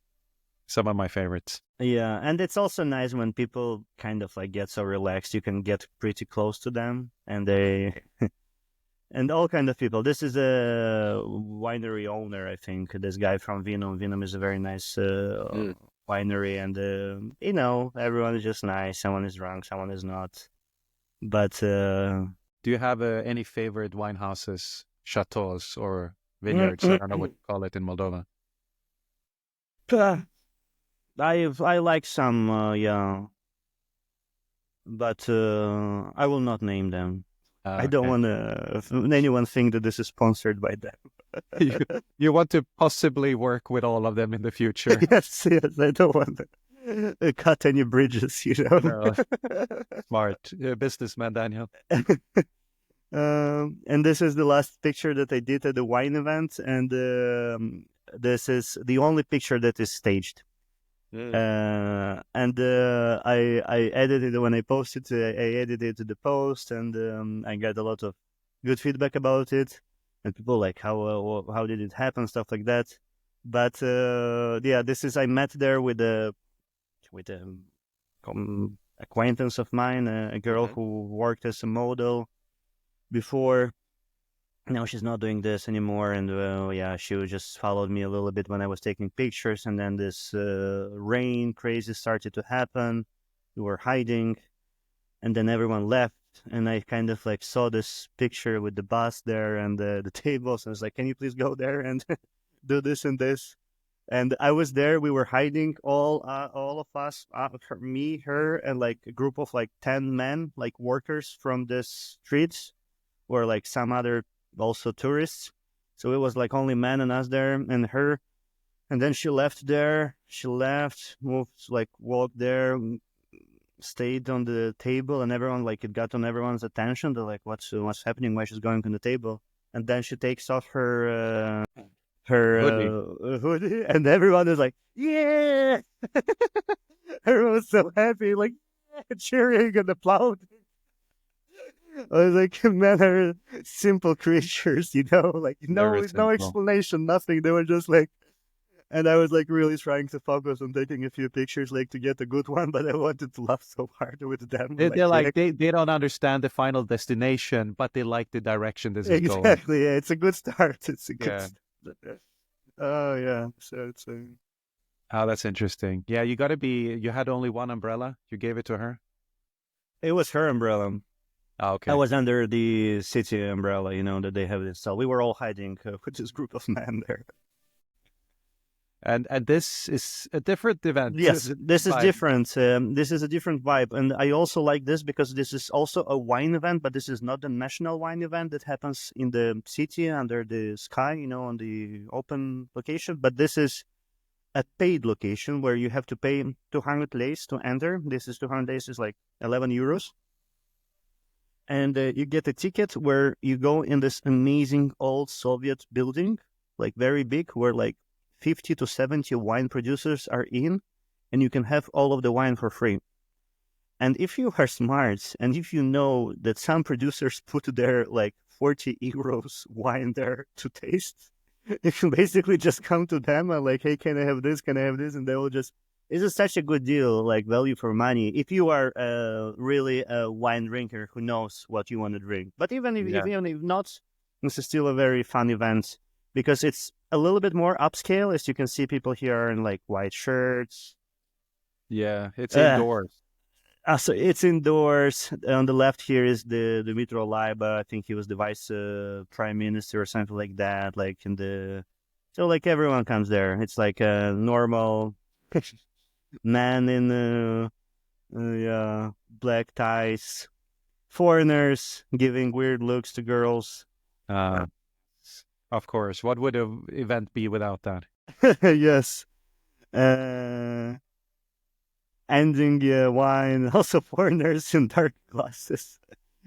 Some of my favorites.
Yeah, and it's also nice when people kind of like get so relaxed. You can get pretty close to them, and they and all kind of people. This is a winery owner, I think. This guy from Vinum. Vinum is a very nice
Mm.
winery, and everyone is just nice. Someone is drunk, someone is not. But
Do you have any favorite wine houses, chateaus, or vineyards? I don't know what you call it in Moldova.
I like some, yeah, but I will not name them. I don't
Okay.
want anyone think that this is sponsored by
you,
them.
you want to possibly work with all of them in the future.
Yes, yes, I don't want to cut any bridges, you know.
No, smart. Businessman, Daniel.
And this is the last picture that I did at the wine event, and this is the only picture that is staged.
Mm.
And I edited it when I posted. I edited the post, and I got a lot of good feedback about it. And people like how did it happen, stuff like that. But yeah, this is I met there with a acquaintance of mine, a girl
Mhm.
who worked as a model before. Now she's not doing this anymore, and yeah, she just followed me a little bit when I was taking pictures, and then this rain crazy started to happen. We were hiding, and then everyone left, and I kind of like saw this picture with the bus there and the tables, and I was like, "Can you please go there and do this and this?" And I was there. We were hiding, all of us, me, her, and like a group of like 10 men, like workers from the streets, or like some other also tourists. So it was like only man and us there and her. And then she left there. She left, moved, like walked there, stayed on the table, and everyone, like, it got on everyone's attention. They're like, what's happening? Why she's going on the table? And then she takes off her
Hoodie.
hoodie, and everyone is like, yeah. Everyone was so happy, like, cheering and applauding. I was like, men are simple creatures, like
Very
no
simple.
explanation, nothing. They were just like, and I was like really trying to focus on taking a few pictures, like to get a good one, but I wanted to laugh so hard with them.
They're
Yeah,
like they don't understand the final destination, but they like the direction this is going.
exactly. Yeah, it's a good start. It's a good
Yeah.
start. Oh yeah. So it's
Oh, that's interesting. Yeah, you had only one umbrella. You gave it to her.
it was her umbrella.
Oh,
I
okay.
was under the city umbrella, that they have installed. We were all hiding with this group of men there.
And this is a different event.
Yes, this is
Vibe.
different. This is a different vibe, and I also like this because this is also a wine event, but this is not a national wine event that happens in the city under the sky, on the open location. But this is a paid location where you have to pay 200 leis to enter. This is 200 leis is like 11 euros. And you get a ticket where you go in this amazing old Soviet building, like very big, where like 50 to 70 wine producers are in, and you can have all of the wine for free. And if you are smart, and if you know that some producers put their like 40 euros wine there to taste, you can basically just come to them and like, hey, can I have this? Can I have this? And they will just, this is such a good deal, like value for money. If you are really a wine drinker who knows what you want to drink, but even if not, this is still a very fun event because it's a little bit more upscale. As you can see, people here are in like white shirts.
Yeah, it's indoors.
So it's indoors. On the left here is the Dmitro Laiba. I think he was the vice prime minister or something like that. So like everyone comes there. It's like a normal man in black ties, foreigners giving weird looks to girls.
Of course. What would an event be without that?
Yes. Ending wine, also foreigners in dark glasses.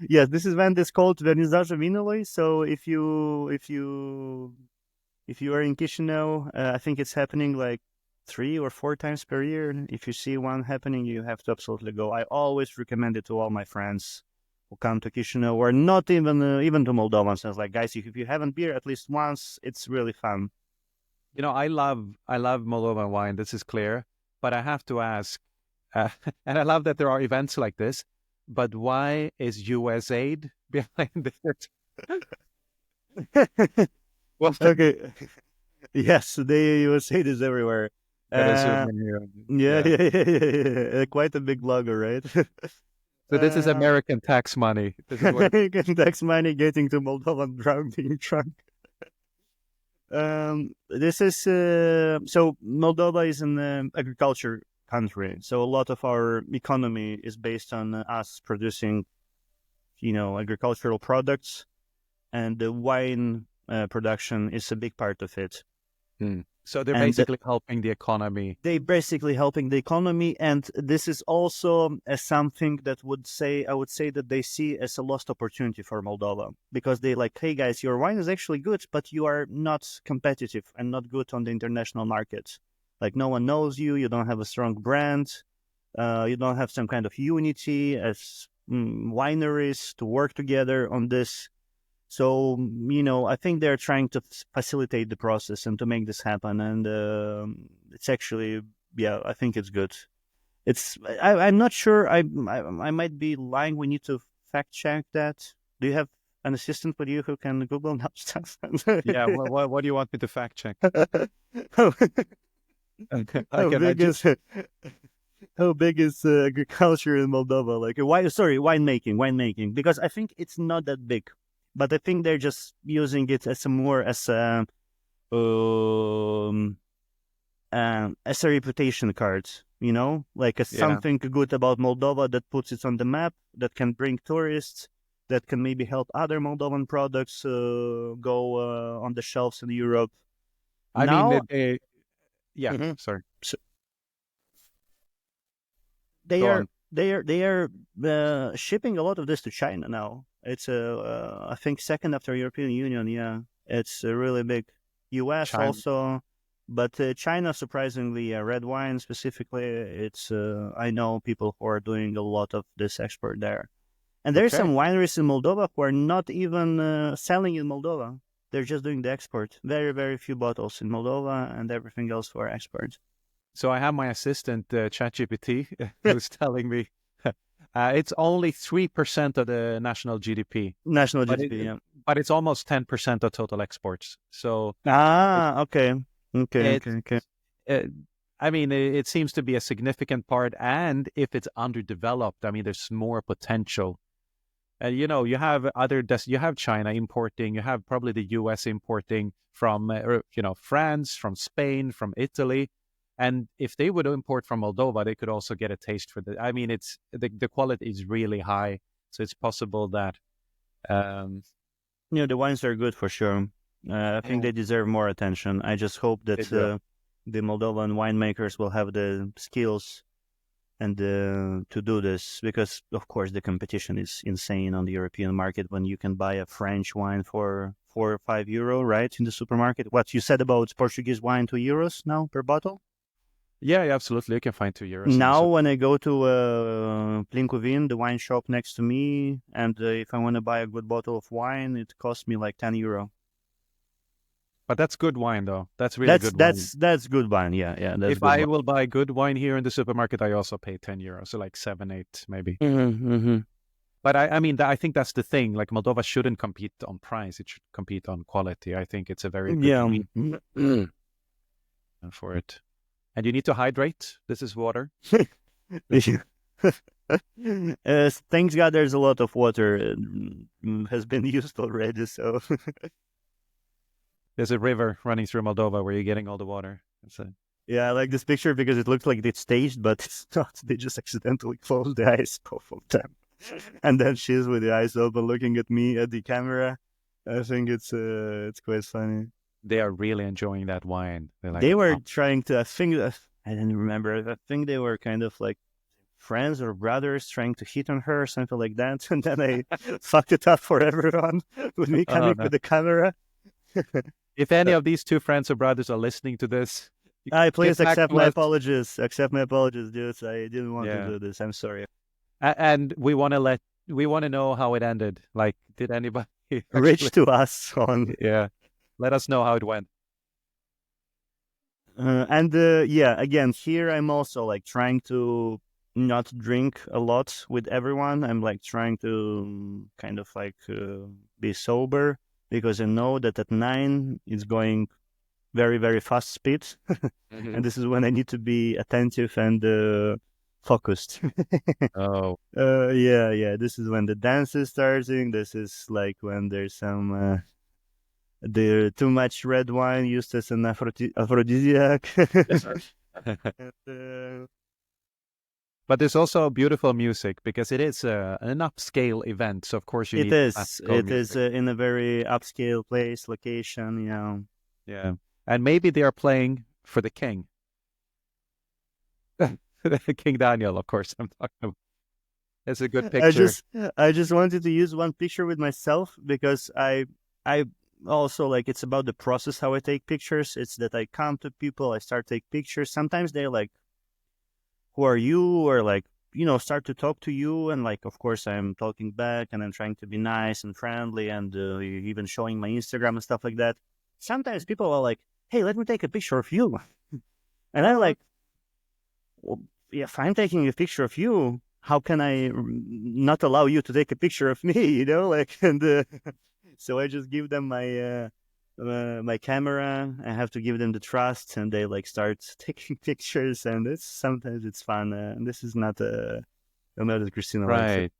Yes, this event is called Vernizaj Vinului. So if you are in Chisinau, I think it's happening like 3 or 4 times per year. If you see one happening, you have to absolutely go. I always recommend it to all my friends who come to Chisinau, or not even to Moldovans. I was like, guys, if you haven't been at least once, it's really fun.
I love Moldovan wine. This is clear, but I have to ask, and I love that there are events like this. But why is USAID behind it?
Well, okay. Yes, the USAID is everywhere. Yeah. Quite a big logo, right?
So this is American tax money. This is what...
American tax money getting to Moldovan drowning trunk. This is so Moldova is an agriculture country, so a lot of our economy is based on us producing, agricultural products, and the wine production is a big part of it.
So they're basically helping the economy.
They're basically helping the economy, and this is also something that I would say that they see as a lost opportunity for Moldova, because they like, hey guys, your wine is actually good, but you are not competitive and not good on the international market. Like no one knows you, you don't have a strong brand, you don't have some kind of unity as wineries to work together on this. So, I think they're trying to facilitate the process and to make this happen. And it's actually, I think it's good. I'm not sure. I might be lying. We need to fact check that. Do you have an assistant with you who can Google now stuff?
Yeah. What do you want me to fact check?
How big is agriculture in Moldova? Like, winemaking. Because I think it's not that big. But I think they're just using it as a reputation card, like something good about Moldova that puts it on the map, that can bring tourists, that can maybe help other Moldovan products go on the shelves in Europe.
I
Now,
mean, yeah,
Mhm.
sorry.
So they
Go
are
on.
shipping a lot of this to China now. It's I think second after European Union. Yeah, it's really big. U.S.
China.
also, but China surprisingly, red wine specifically. It's I know people who are doing a lot of this export there, and there's
Okay.
some wineries in Moldova who are not even selling in Moldova. They're just doing the export. Very very few bottles in Moldova, and everything else for export.
So I have my assistant, ChatGPT, who's telling me it's only 3% of the national GDP,
National
but it,
GDP. Yeah.
but it's almost 10% of total exports. So it,
Ah, okay. Okay,
it,
okay, okay.
uh, I mean, it seems to be a significant part. And if it's underdeveloped, I mean, there's more potential. And you have you have China importing, you have probably the US importing from France, from Spain, from Italy. And if they would import from Moldova, they could also get a taste for the. I mean, it's the quality is really high, so it's possible that. Um,
The wines are good for sure. I think
yeah,
they deserve more attention. I just hope
they
that
do.
the Moldovan winemakers will have the skills and to do this, because of course the competition is insane on the European market when you can buy a French wine for €4 or €5, right, in the supermarket. What you said about Portuguese wine, €2 now per bottle?
Yeah, yeah, absolutely. You can find €2 in the
Now,
super.
when I go to Plinkovin, the wine shop next to me, and if I want to buy a good bottle of wine, it costs me like €10.
But that's good wine, though. That's really
That's
good wine.
that's that's good wine. Yeah, yeah, that's
If
good
I
wine.
will buy good wine here in the supermarket, I also pay €10, so like 7, 8, maybe.
Mm-hmm.
But I mean, I think that's the thing. Like Moldova shouldn't compete on price; it should compete on quality. I think it's a very good
Yeah.
reason for it. And you need to hydrate. This is water.
Thanks God, there's a lot of water has been used already. So
There's a river running through Moldova where you're getting all the water.
yeah, I like this picture because it looks like it's staged, but it's not. They just accidentally closed the eyes, both of them, and then she's with the eyes open, looking at me at the camera. I think it's quite funny.
They are really enjoying that wine. They're like,
They were
wow.
trying to. I didn't remember. I think they were kind of like friends or brothers trying to hit on her or something like that. And then I fucked it up for everyone with me
Oh
coming
no.
with the camera.
If any of these two friends or brothers are listening to this,
I
get
please
back
accept
to
my
us.
apologies. Accept my apologies, dudes. I didn't want to
Yeah.
do this. I'm sorry.
And we want to know how it ended. Like, did anybody
Reach
actually?
to us on.
Yeah. Let us know how it went.
And yeah, again, here I'm also like trying to not drink a lot with everyone. I'm like trying to kind of like be sober, because I know that at 9 it's going very, very fast speed.
Mhm.
And this is when I need to be attentive and focused.
Oh,
Yeah, yeah. This is when the dance is starting. This is like when there's some the too much red wine used as an aphrodisiac. And,
but there's also beautiful music because it is an upscale event. So of course you
it
need
is.
classical
It is
music.
in a very upscale place, location.
Yeah, and maybe they are playing for the king, King Daniel. Of course, I'm talking about. It's a good
I
picture.
just, I just wanted to use one picture with myself because I also like it's about the process how I take pictures. It's that I come to people, I start take pictures. Sometimes they're like, "Who are you?" or like start to talk to you, and like of course I'm talking back and I'm trying to be nice and friendly and even showing my Instagram and stuff like that. Sometimes people are like, "Hey, let me take a picture of you," and I'm
Oh,
like, well, if I'm taking a picture of you, how can I not allow you to take a picture of me? Like, and so I just give them my camera. I have to give them the trust, and they like start taking pictures, and sometimes it's fun. And this is not not as Christina likes it.
right.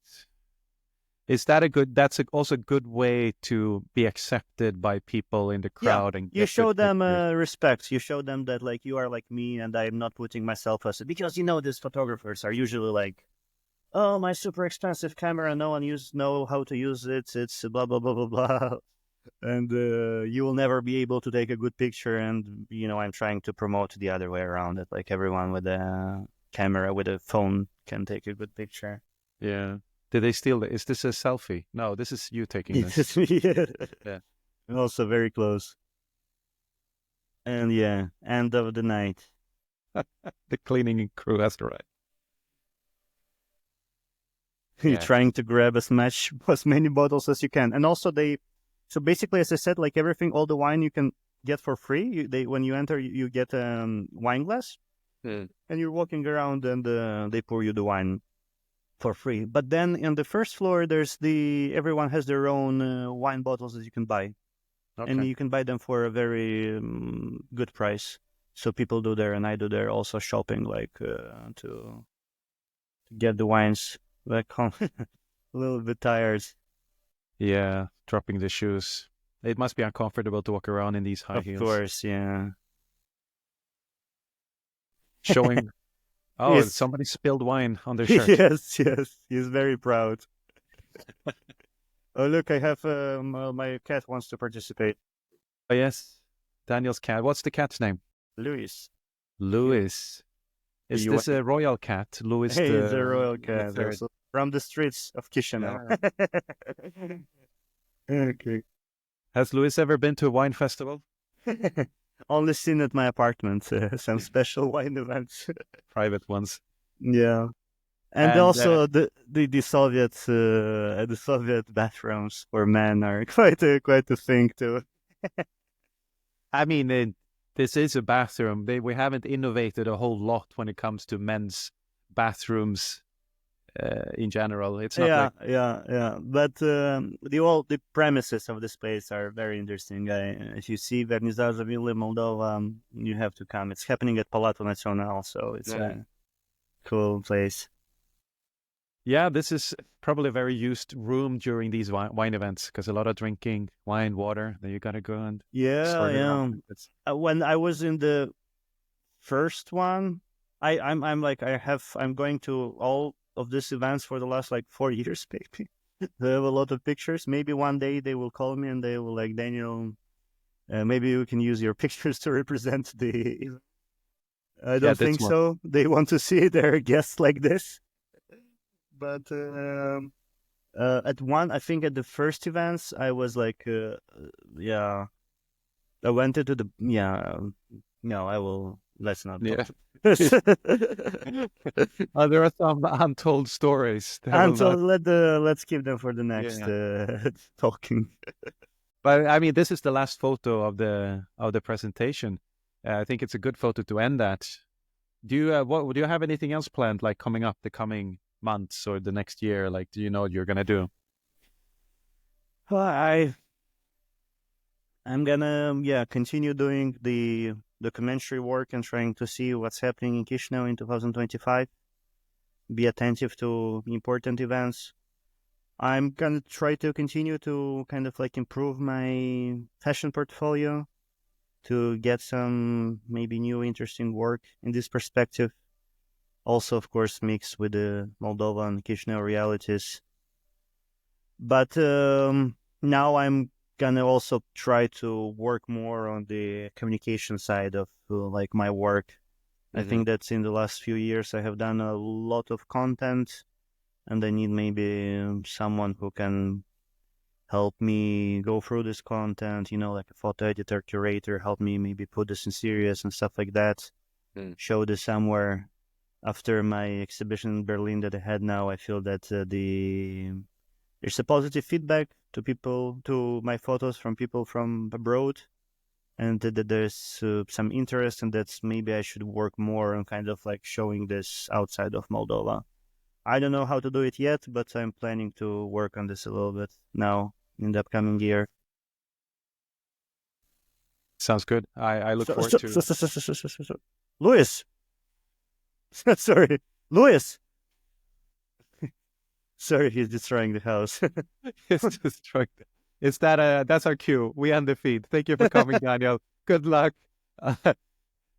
Is that a good? That's also a good way to be accepted by people in the
Yeah,
crowd and
you
get good
show them
pictures.
respect. You show them that like you are like me, and I'm not putting myself as because these photographers are usually like oh, my super expensive camera, no one know how to use it. It's blah blah blah blah blah, and you will never be able to take a good picture. And I'm trying to promote the other way around it, like everyone with a camera with a phone can take a good picture.
Yeah. Did they steal it? Is this a selfie? No, this is you taking this.
Yeah.
Yeah.
Also very close. And yeah, end of the night.
The cleaning crew has to right.
You're
Yeah.
trying to grab as many bottles as you can. And also so basically, as I said, like everything, all the wine you can get for free. When you enter, you get a wine glass, and you're walking around, and they pour you the wine for free. But then on the first floor, everyone has their own wine bottles that you can buy, and
Okay.
you can buy them for a very good price. So people do there, and I do there also shopping, like to get the wines back home. A little bit tired,
Yeah. Dropping the shoes. It must be uncomfortable to walk around in these high
of
heels.
course. Yeah.
Showing, oh,
Yes.
somebody spilled wine on their shirt.
Yes, yes. He's very proud. Oh, look, I have my cat wants to participate.
Oh, yes. Daniel's cat. What's the cat's name?
Louis.
Louis. Is
You
this a royal cat? Louis
Hey, he's a
the
royal
the
cat
third.
also from the streets of Chisinau.
Yeah.
Okay.
Has Louis ever been to a wine festival?
Only seen at my apartment some special wine events.
Private ones.
Yeah. And
And
also the Soviet bathrooms for men are quite a thing too.
I mean, this is a bathroom. We haven't innovated a whole lot when it comes to men's bathrooms in general. It's not like,
Yeah. But the premises of this place are very interesting. If you see Vernizazaville in Moldova, you have to come. It's happening at Palatul Național, so it's
yeah.
a cool place.
Yeah, this is probably a very used room during these wine events because a lot of drinking, wine, water. Then you gotta go and sort it out.
When I was in the first one, I'm going to all of these events for the last like 4 years, maybe. They have a lot of pictures. Maybe one day they will call me and they will like, Daniel, maybe you can use your pictures to represent the. I don't think so. They want to see their guests like this. But I think at the first events, I was like, yeah, I went into the, yeah, no, I will, let's not.
Yeah. There are some untold stories.
Let's keep them for the next talking.
But I mean, this is the last photo of the presentation. I think it's a good photo to end that. Do you have anything else planned, like coming up the coming months or the next year? Like, do you know what you're gonna do?
Well, I'm gonna continue doing the documentary work and trying to see what's happening in Chisinau in 2025. Be attentive to important events. I'm gonna try to continue to kind of like improve my fashion portfolio to get some maybe new interesting work in this perspective. Also, of course, mixed with the Moldovan Chisinau realities. But now I'm gonna also try to work more on the communication side of like my work. I think that in the last few years I have done a lot of content, and I need maybe someone who can help me go through this content, like a photo editor, curator, help me maybe put this in series and stuff like that. Show this somewhere. After my exhibition in Berlin that I had now, I feel that there's a positive feedback to my photos from people from abroad, and that there's some interest, and that's maybe I should work more on kind of like showing this outside of Moldova. I don't know how to do it yet, but I'm planning to work on this a little bit now in the upcoming year.
Sounds good. I look forward to.
Louis, sorry, Louis. Sorry, he's destroying the house.
It's destructive. Is that that's our cue? We end the feed. Thank you for coming, Daniel. Good luck.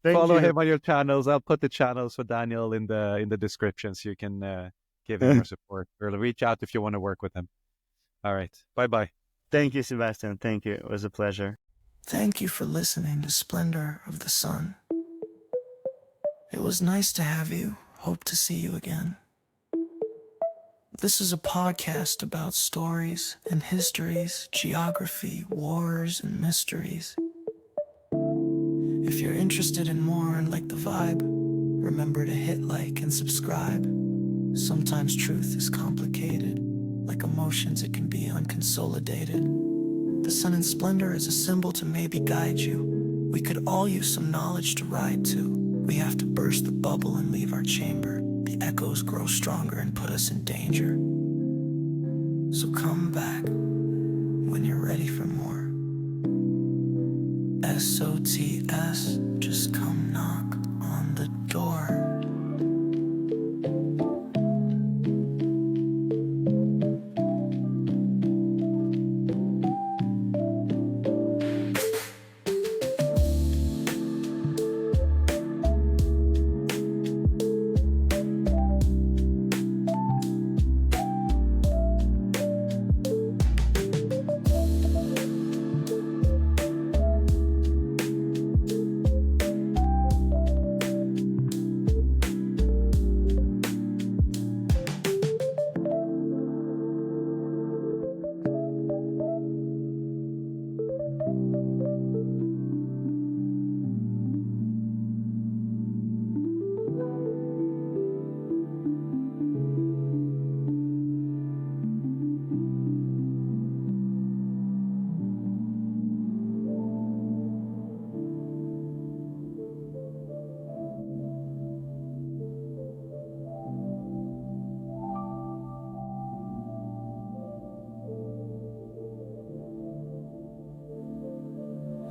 Follow him on your channels. I'll put the channels for Daniel in the description so you can give him our support, or reach out if you want to work with him. All right. Bye-bye.
Thank you, Sebastian. Thank you. It was a pleasure.
Thank you for listening to Splendor of the Sun. It was nice to have you. Hope to see you again. This is a podcast about stories and histories, geography, wars, and mysteries. If you're interested in more and like the vibe, remember to hit like and subscribe. Sometimes truth is complicated. Like emotions, it can be unconsolidated. The sun in splendor is a symbol to maybe guide you. We could all use some knowledge to ride to. We have to burst the bubble and leave our chamber. The echoes grow stronger and put us in danger. So come back when you're ready for more.